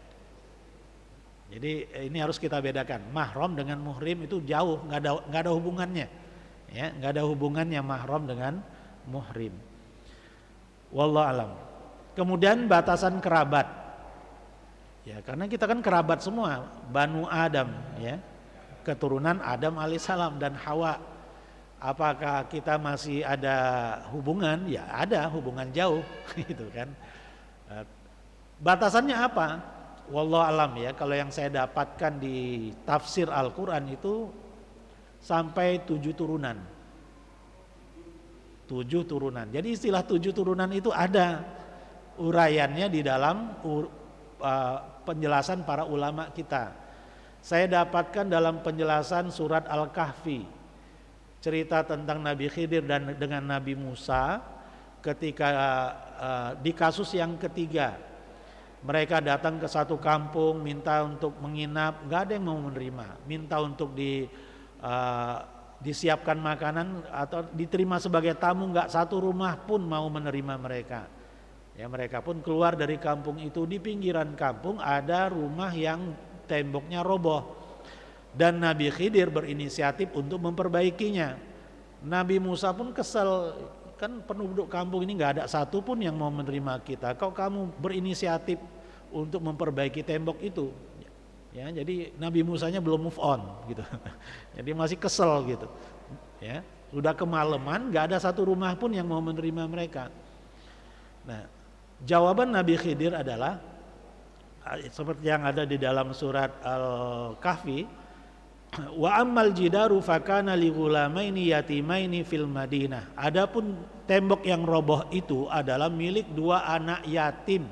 Jadi ini harus kita bedakan. Mahram dengan muhrim itu jauh, nggak ada hubungannya. Ya, nggak ada hubungannya mahram dengan muhrim. Wallahu alam. Kemudian batasan kerabat. Ya, karena kita kan kerabat semua, Banu Adam, ya. Keturunan Adam alaihissalam dan Hawa. Apakah kita masih ada hubungan? Ya ada hubungan jauh gitu kan. Batasannya apa? Wallahu alam ya. Kalau yang saya dapatkan di tafsir Al-Qur'an itu sampai 7 turunan. 7 turunan. Jadi istilah 7 turunan itu ada uraiannya di dalam penjelasan para ulama kita. Saya dapatkan dalam penjelasan surat Al-Kahfi. Cerita tentang Nabi Khidir dan dengan Nabi Musa ketika di kasus yang ketiga mereka datang ke satu kampung minta untuk menginap, nggak ada yang mau menerima, minta untuk disiapkan makanan atau diterima sebagai tamu, nggak satu rumah pun mau menerima mereka. Ya, mereka pun keluar dari kampung itu. Di pinggiran kampung ada rumah yang temboknya roboh. Dan Nabi Khidir berinisiatif untuk memperbaikinya. Nabi Musa pun kesel, kan penduduk kampung ini nggak ada satu pun yang mau menerima kita. Kok kamu berinisiatif untuk memperbaiki tembok itu? Ya, jadi Nabi Musanya belum move on gitu. Jadi masih kesel gitu. Ya, sudah kemalaman, nggak ada satu rumah pun yang mau menerima mereka. Nah, jawaban Nabi Khidir adalah seperti yang ada di dalam surat Al-Kahfi. Wa ammal jidaru fakana li ghulamaini yatimaini fil Madinah. Adapun tembok yang roboh itu adalah milik 2 anak yatim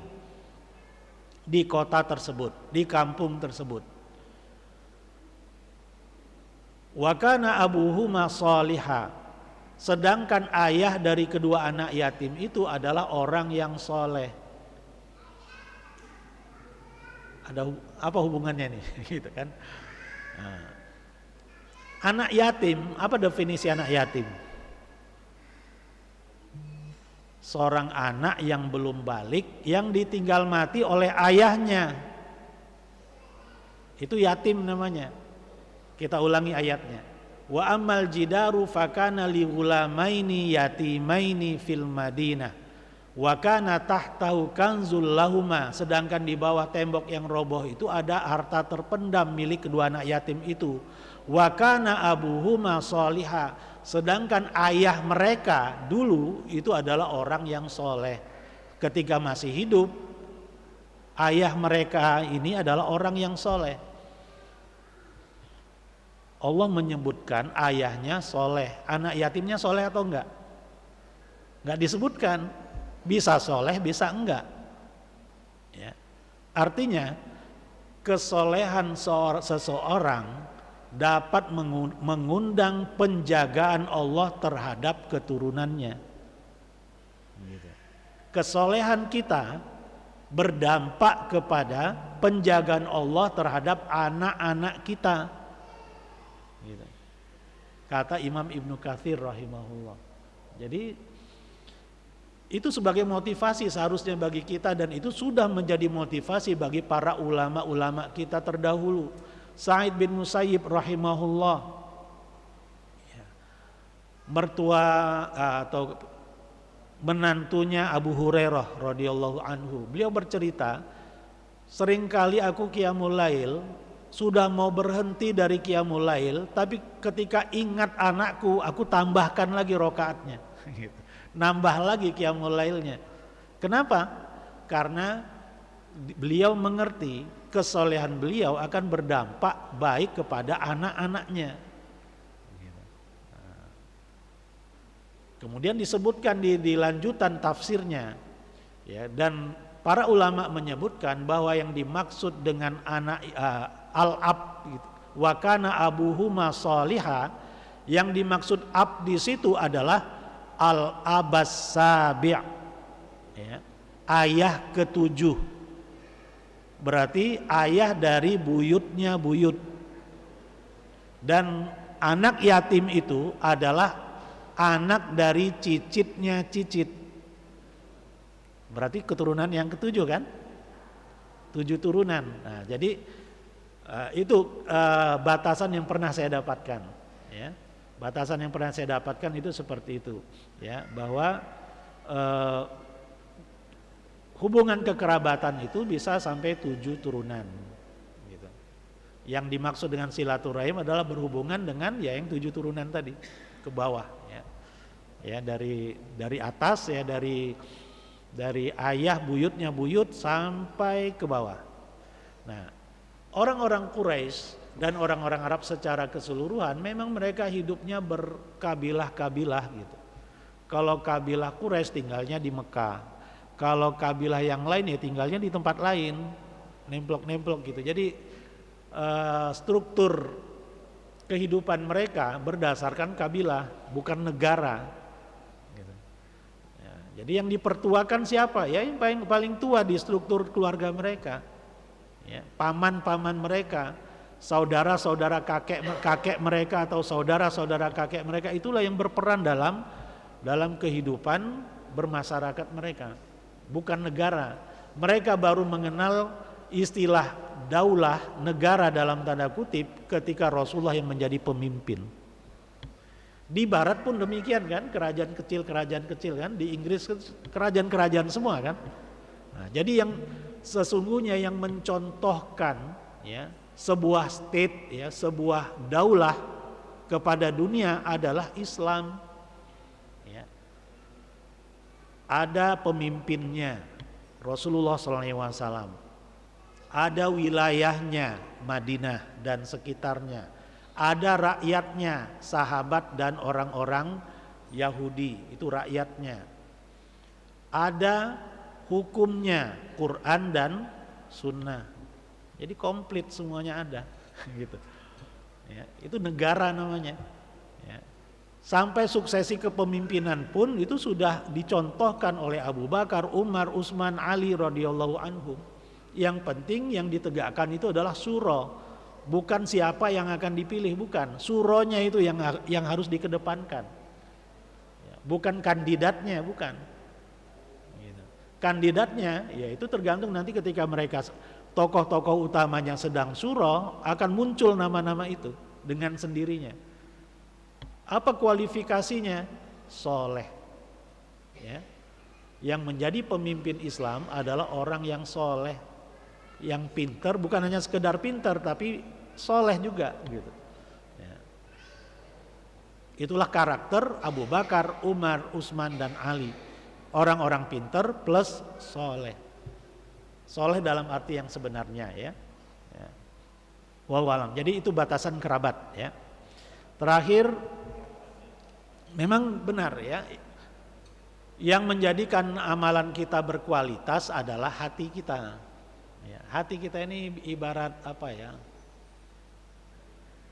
di kota tersebut, di kampung tersebut. Wa kana abuhuma shaliha. Sedangkan ayah dari kedua anak yatim itu adalah orang yang soleh. Ada apa hubungannya nih gitu kan? Nah. Anak yatim, apa definisi anak yatim? Seorang anak yang belum balik, yang ditinggal mati oleh ayahnya. Itu yatim namanya. Kita ulangi ayatnya. Wa ammal jidaru fakana li ghulamaini yatimaini fil Madinah. Wa kana tahtahu kanzul lahuma. Sedangkan di bawah tembok yang roboh itu ada harta terpendam milik kedua anak yatim itu. Wa kana abuhuma sholiha. Sedangkan ayah mereka dulu itu adalah orang yang soleh. Ketika masih hidup, ayah mereka ini adalah orang yang soleh. Allah menyebutkan ayahnya soleh, anak yatimnya soleh atau enggak? Enggak disebutkan. Bisa soleh, bisa enggak. Ya. Artinya kesolehan seseorang dapat mengundang penjagaan Allah terhadap keturunannya. Kesolehan kita berdampak kepada penjagaan Allah terhadap anak-anak kita. Kata Imam Ibnu Katsir rahimahullah. Jadi itu sebagai motivasi seharusnya bagi kita, dan itu sudah menjadi motivasi bagi para ulama-ulama kita terdahulu. Sa'id bin Musayyib rahimahullah, mertua atau menantunya Abu Hurairah radhiyallahu anhu, beliau bercerita, seringkali aku qiyamul lail, sudah mau berhenti dari qiyamul lail, tapi ketika ingat anakku, aku tambahkan lagi rokaatnya. Nambah lagi qiyamul lailnya. Kenapa? Karena beliau mengerti kesolehan beliau akan berdampak baik kepada anak-anaknya. Kemudian disebutkan di lanjutan tafsirnya, ya, dan para ulama menyebutkan bahwa yang dimaksud dengan anak al-ab gitu, wa kana abuhuma shaliha, yang dimaksud ab di situ adalah al-abas sabi', ya, ayah ketujuh, berarti ayah dari buyutnya buyut. Dan anak yatim itu adalah anak dari cicitnya cicit, berarti keturunan yang ketujuh kan, 7 turunan. Nah, jadi itu batasan yang pernah saya dapatkan, ya. Batasan yang pernah saya dapatkan itu seperti itu, ya, bahwa hubungan kekerabatan itu bisa sampai 7 turunan, gitu. Yang dimaksud dengan silaturahim adalah berhubungan dengan ya yang 7 turunan tadi ke bawah, ya, ya, dari atas, ya, dari ayah buyutnya buyut sampai ke bawah. Nah, orang-orang Quraisy dan orang-orang Arab secara keseluruhan memang mereka hidupnya berkabilah-kabilah gitu. Kalau kabilah Quraisy tinggalnya di Mekah, kalau kabilah yang lain ya tinggalnya di tempat lain, nemplok-nemplok gitu. Jadi struktur kehidupan mereka berdasarkan kabilah, bukan negara. Gitu. Ya, jadi yang dipertuakan siapa? Ya yang paling tua di struktur keluarga mereka. Ya, paman-paman mereka, saudara-saudara kakek mereka atau saudara-saudara kakek mereka, itulah yang berperan dalam kehidupan bermasyarakat mereka, bukan negara. Mereka baru mengenal istilah daulah, negara dalam tanda kutip, ketika Rasulullah yang menjadi pemimpin. Di barat pun demikian kan, kerajaan kecil kan, di Inggris kerajaan semua kan. Nah, jadi yang sesungguhnya yang mencontohkan, ya, sebuah state, ya, sebuah daulah kepada dunia adalah Islam. Ya. Ada pemimpinnya Rasulullah SAW, ada wilayahnya Madinah dan sekitarnya, ada rakyatnya, sahabat dan orang-orang Yahudi, itu rakyatnya, ada hukumnya, Quran dan Sunnah. Jadi komplit semuanya ada, gitu. Ya, itu negara namanya. Ya. Sampai suksesi kepemimpinan pun itu sudah dicontohkan oleh Abu Bakar, Umar, Utsman, Ali radhiyallahu anhum. Yang penting yang ditegakkan itu adalah suro, bukan siapa yang akan dipilih, bukan. Suronya itu yang harus dikedepankan, ya, bukan kandidatnya, bukan. Gitu. Kandidatnya, ya itu tergantung nanti ketika mereka tokoh-tokoh utamanya sedang suro, akan muncul nama-nama itu dengan sendirinya. Apa kualifikasinya? Soleh. Ya. Yang menjadi pemimpin Islam adalah orang yang soleh, yang pintar, bukan hanya sekedar pintar, tapi soleh juga, gitu. Ya. Itulah karakter Abu Bakar, Umar, Utsman dan Ali. Orang-orang pintar plus soleh. Soleh dalam arti yang sebenarnya ya. Wallahu alam. Jadi itu batasan kerabat ya. Terakhir, memang benar ya. Yang menjadikan amalan kita berkualitas adalah hati kita. Ya, hati kita ini ibarat apa ya?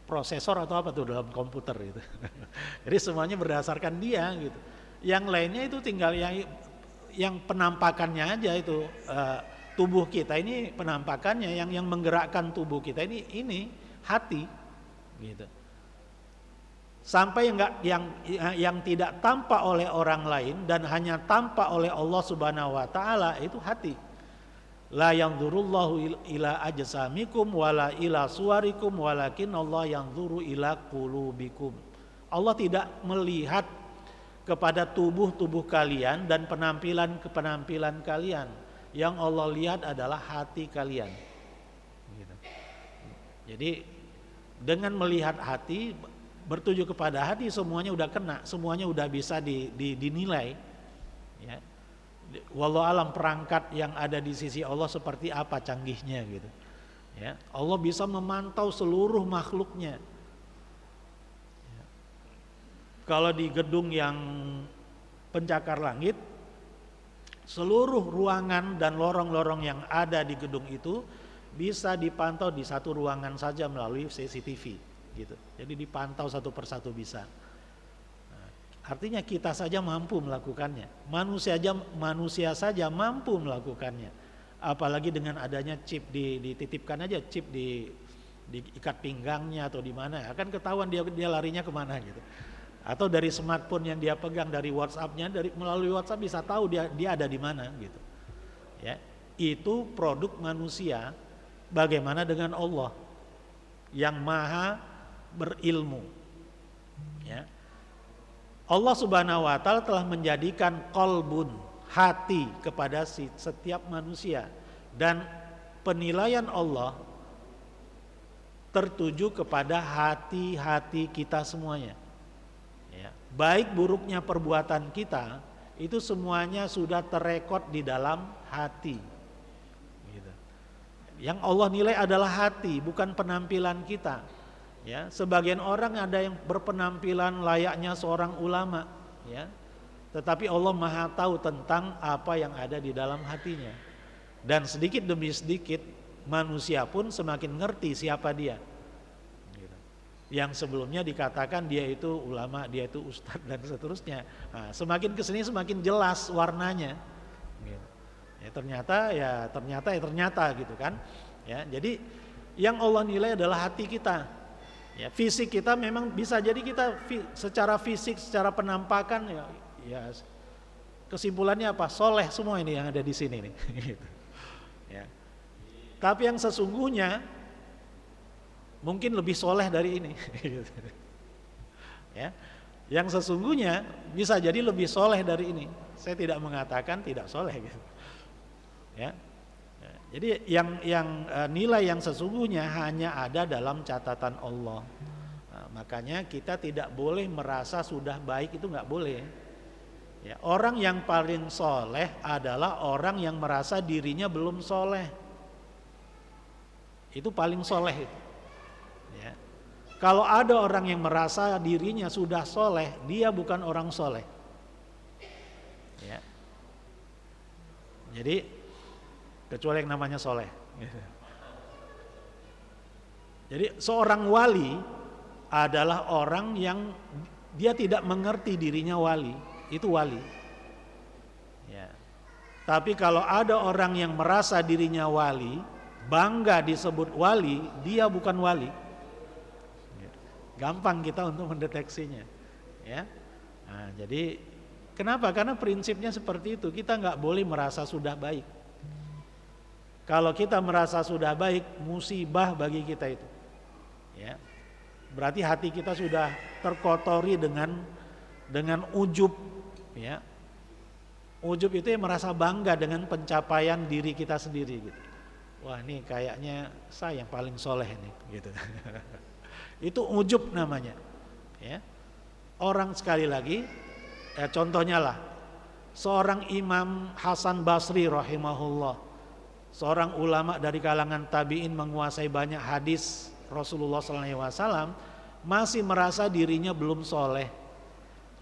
Prosesor atau apa tuh dalam komputer gitu. Jadi semuanya berdasarkan dia gitu. Yang lainnya itu tinggal yang penampakannya aja itu. Tubuh kita ini penampakannya, yang menggerakkan tubuh kita ini hati gitu. Sampai yang tidak tampak oleh orang lain dan hanya tampak oleh Allah Subhanahu wa taala itu hati. La yanzurullahu ila ajsamikum wala ila suwarikum walakin Allah yanzuru ila qulubikum. Allah tidak melihat kepada tubuh-tubuh kalian dan penampilan kalian. Yang Allah lihat adalah hati kalian. Gitu. Jadi dengan melihat hati, bertuju kepada hati, semuanya udah kena, semuanya udah bisa dinilai. Ya. Wallahu alam perangkat yang ada di sisi Allah seperti apa canggihnya gitu. Ya. Allah bisa memantau seluruh makhluknya. Ya. Kalau di gedung yang pencakar langit, seluruh ruangan dan lorong-lorong yang ada di gedung itu bisa dipantau di satu ruangan saja melalui CCTV gitu. Jadi dipantau satu persatu bisa. Nah, artinya kita saja mampu melakukannya. Manusia saja mampu melakukannya. Apalagi dengan adanya chip dititipkan aja chip di ikat pinggangnya atau di mana, akan ketahuan dia larinya kemana gitu. Atau dari smartphone yang dia pegang, dari WhatsApp-nya, melalui WhatsApp bisa tahu dia ada di mana gitu. Ya, itu produk manusia. Bagaimana dengan Allah yang maha berilmu? Ya. Allah Subhanahu wa taala telah menjadikan qalbun, hati kepada setiap manusia, dan penilaian Allah tertuju kepada hati-hati kita semuanya. Ya, baik buruknya perbuatan kita itu semuanya sudah terrekod di dalam hati. Gitu. Yang Allah nilai adalah hati, bukan penampilan kita. Ya, sebagian orang ada yang berpenampilan layaknya seorang ulama, ya, tetapi Allah Maha tahu tentang apa yang ada di dalam hatinya. Dan sedikit demi sedikit manusia pun semakin ngerti siapa dia. Yang sebelumnya dikatakan dia itu ulama, dia itu ustadz dan seterusnya. Nah, semakin kesini semakin jelas warnanya. Gitu. Ya ternyata gitu kan. Ya, jadi yang Allah nilai adalah hati kita. Ya, fisik kita memang bisa jadi kita secara fisik, secara penampakan ya kesimpulannya apa? Soleh semua ini yang ada di sini nih. Gitu. Ya. Tapi yang sesungguhnya mungkin lebih soleh dari ini. Ya, yang sesungguhnya bisa jadi lebih soleh dari ini. Saya tidak mengatakan tidak soleh. Gitu. Ya, jadi yang nilai yang sesungguhnya hanya ada dalam catatan Allah. Nah, makanya kita tidak boleh merasa sudah baik, itu nggak boleh. Ya, orang yang paling soleh adalah orang yang merasa dirinya belum soleh. Itu paling soleh itu. Ya. Kalau ada orang yang merasa dirinya sudah soleh, dia bukan orang soleh. Ya. Jadi kecuali yang namanya soleh. Jadi seorang wali adalah orang yang dia tidak mengerti dirinya wali, itu wali. Ya. Tapi kalau ada orang yang merasa dirinya wali, bangga disebut wali, dia bukan wali. Gampang kita untuk mendeteksinya, ya. Nah, jadi kenapa? Karena prinsipnya seperti itu. Kita nggak boleh merasa sudah baik. Kalau kita merasa sudah baik, musibah bagi kita itu, ya. Berarti hati kita sudah terkotori dengan ujub, ya. Ujub itu yang merasa bangga dengan pencapaian diri kita sendiri, gitu. Wah, ini kayaknya saya yang paling soleh nih, gitu. Itu ujub namanya, ya. Orang sekali lagi, contohnya lah, seorang Imam Hasan Basri rahimahullah, seorang ulama dari kalangan tabi'in menguasai banyak hadis Rasulullah SAW, masih merasa dirinya belum soleh.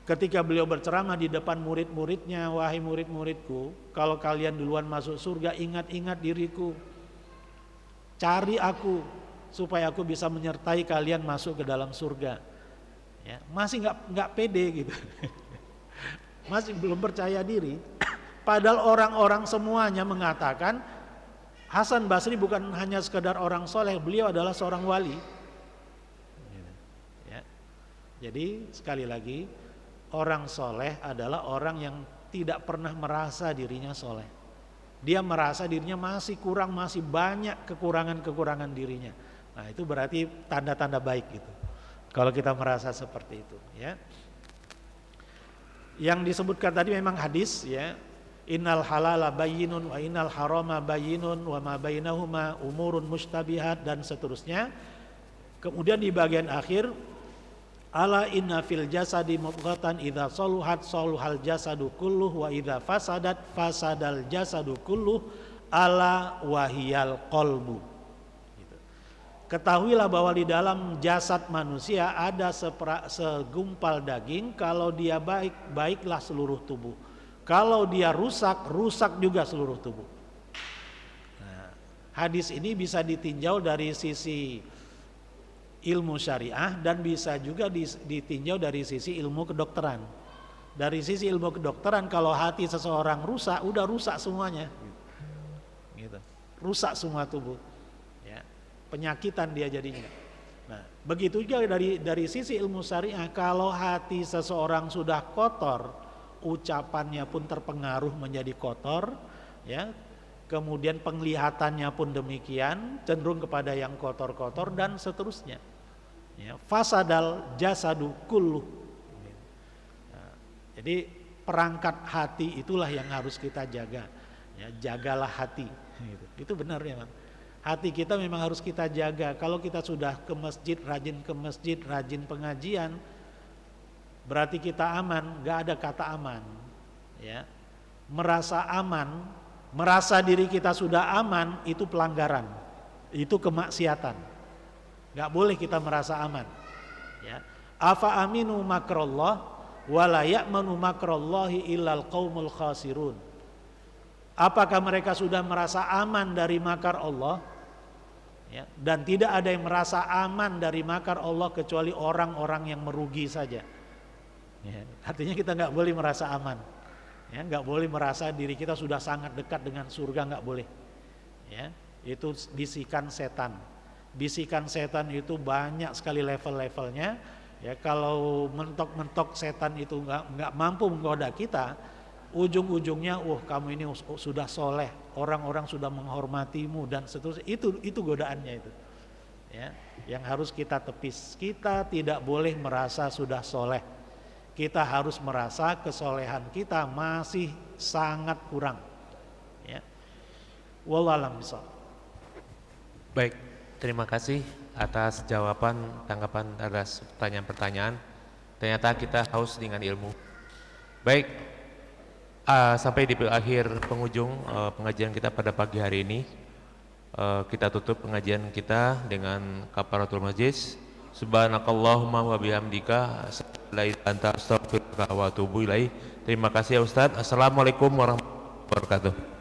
Ketika beliau berceramah di depan murid-muridnya, wahai murid-muridku, kalau kalian duluan masuk surga, ingat-ingat diriku, cari aku supaya aku bisa menyertai kalian masuk ke dalam surga. Ya, masih nggak pede gitu, masih belum percaya diri. Padahal orang-orang semuanya mengatakan Hasan Basri bukan hanya sekedar orang soleh, beliau adalah seorang wali. Ya. Jadi sekali lagi, orang soleh adalah orang yang tidak pernah merasa dirinya soleh. Dia merasa dirinya masih kurang, masih banyak kekurangan-kekurangan dirinya. Nah itu berarti tanda-tanda baik gitu. Kalau kita merasa seperti itu, ya. Yang disebutkan tadi memang hadis, ya. Innal halala bayyinun wa innal harama bayyinun wa ma bainahuma umurun mustabihat dan seterusnya. Kemudian di bagian akhir, ala inna fil jasadi mudghatan idza saluhat saluhal jasadu kulluh wa idza fasadat fasadal jasadu kulluh ala wahiyal qalbu. Gitu. Ketahuilah bahwa di dalam jasad manusia ada segumpal daging, kalau dia baik, baiklah seluruh tubuh. Kalau dia rusak, rusak juga seluruh tubuh. Nah, hadis ini bisa ditinjau dari sisi ilmu syariah dan bisa juga ditinjau dari sisi ilmu kedokteran. Dari sisi ilmu kedokteran, kalau hati seseorang rusak, udah rusak semuanya. Gitu. Rusak semua tubuh. Ya. Penyakitan dia jadinya. Nah, begitu juga dari sisi ilmu syariah, kalau hati seseorang sudah kotor, ucapannya pun terpengaruh menjadi kotor, ya. Kemudian penglihatannya pun demikian, cenderung kepada yang kotor-kotor dan seterusnya. Ya, fasadal jasadu kulluh. Nah, jadi perangkat hati itulah yang harus kita jaga. Ya, jagalah hati. Gitu. Itu benar ya, Bang. Hati kita memang harus kita jaga. Kalau kita sudah ke masjid, rajin pengajian, berarti kita aman. Gak ada kata aman. Ya, merasa aman, merasa diri kita sudah aman, itu pelanggaran, itu kemaksiatan. Gak boleh kita merasa aman. Ya. Afa aminu makrallah wa la ya'manu makrallahi illal qaumul khasirun. Apakah mereka sudah merasa aman dari makar Allah? Ya. Dan tidak ada yang merasa aman dari makar Allah kecuali orang-orang yang merugi saja. Ya. Artinya kita nggak boleh merasa aman. Ya, nggak boleh merasa diri kita sudah sangat dekat dengan surga, nggak boleh. Ya, itu bisikan setan. Bisikan setan itu banyak sekali level-levelnya. Ya, kalau mentok-mentok setan itu nggak mampu menggoda kita, ujung-ujungnya, kamu ini sudah soleh, orang-orang sudah menghormatimu dan seterusnya. Itu godaannya itu. Ya, yang harus kita tepis. Kita tidak boleh merasa sudah soleh. Kita harus merasa kesolehan kita masih sangat kurang. Ya. Wallahualam bishawab. Baik, terima kasih atas jawaban, tanggapan atas pertanyaan-pertanyaan. Ternyata kita haus dengan ilmu. Baik, sampai di akhir penghujung pengajian kita pada pagi hari ini. Kita tutup pengajian kita dengan kafaratul majlis. Subhanakallahumma wa bihamdika la ilaha anta astaghfiruka wa atubu ilaik. Terima kasih ya Ustaz. Assalamualaikum warahmatullahi wabarakatuh.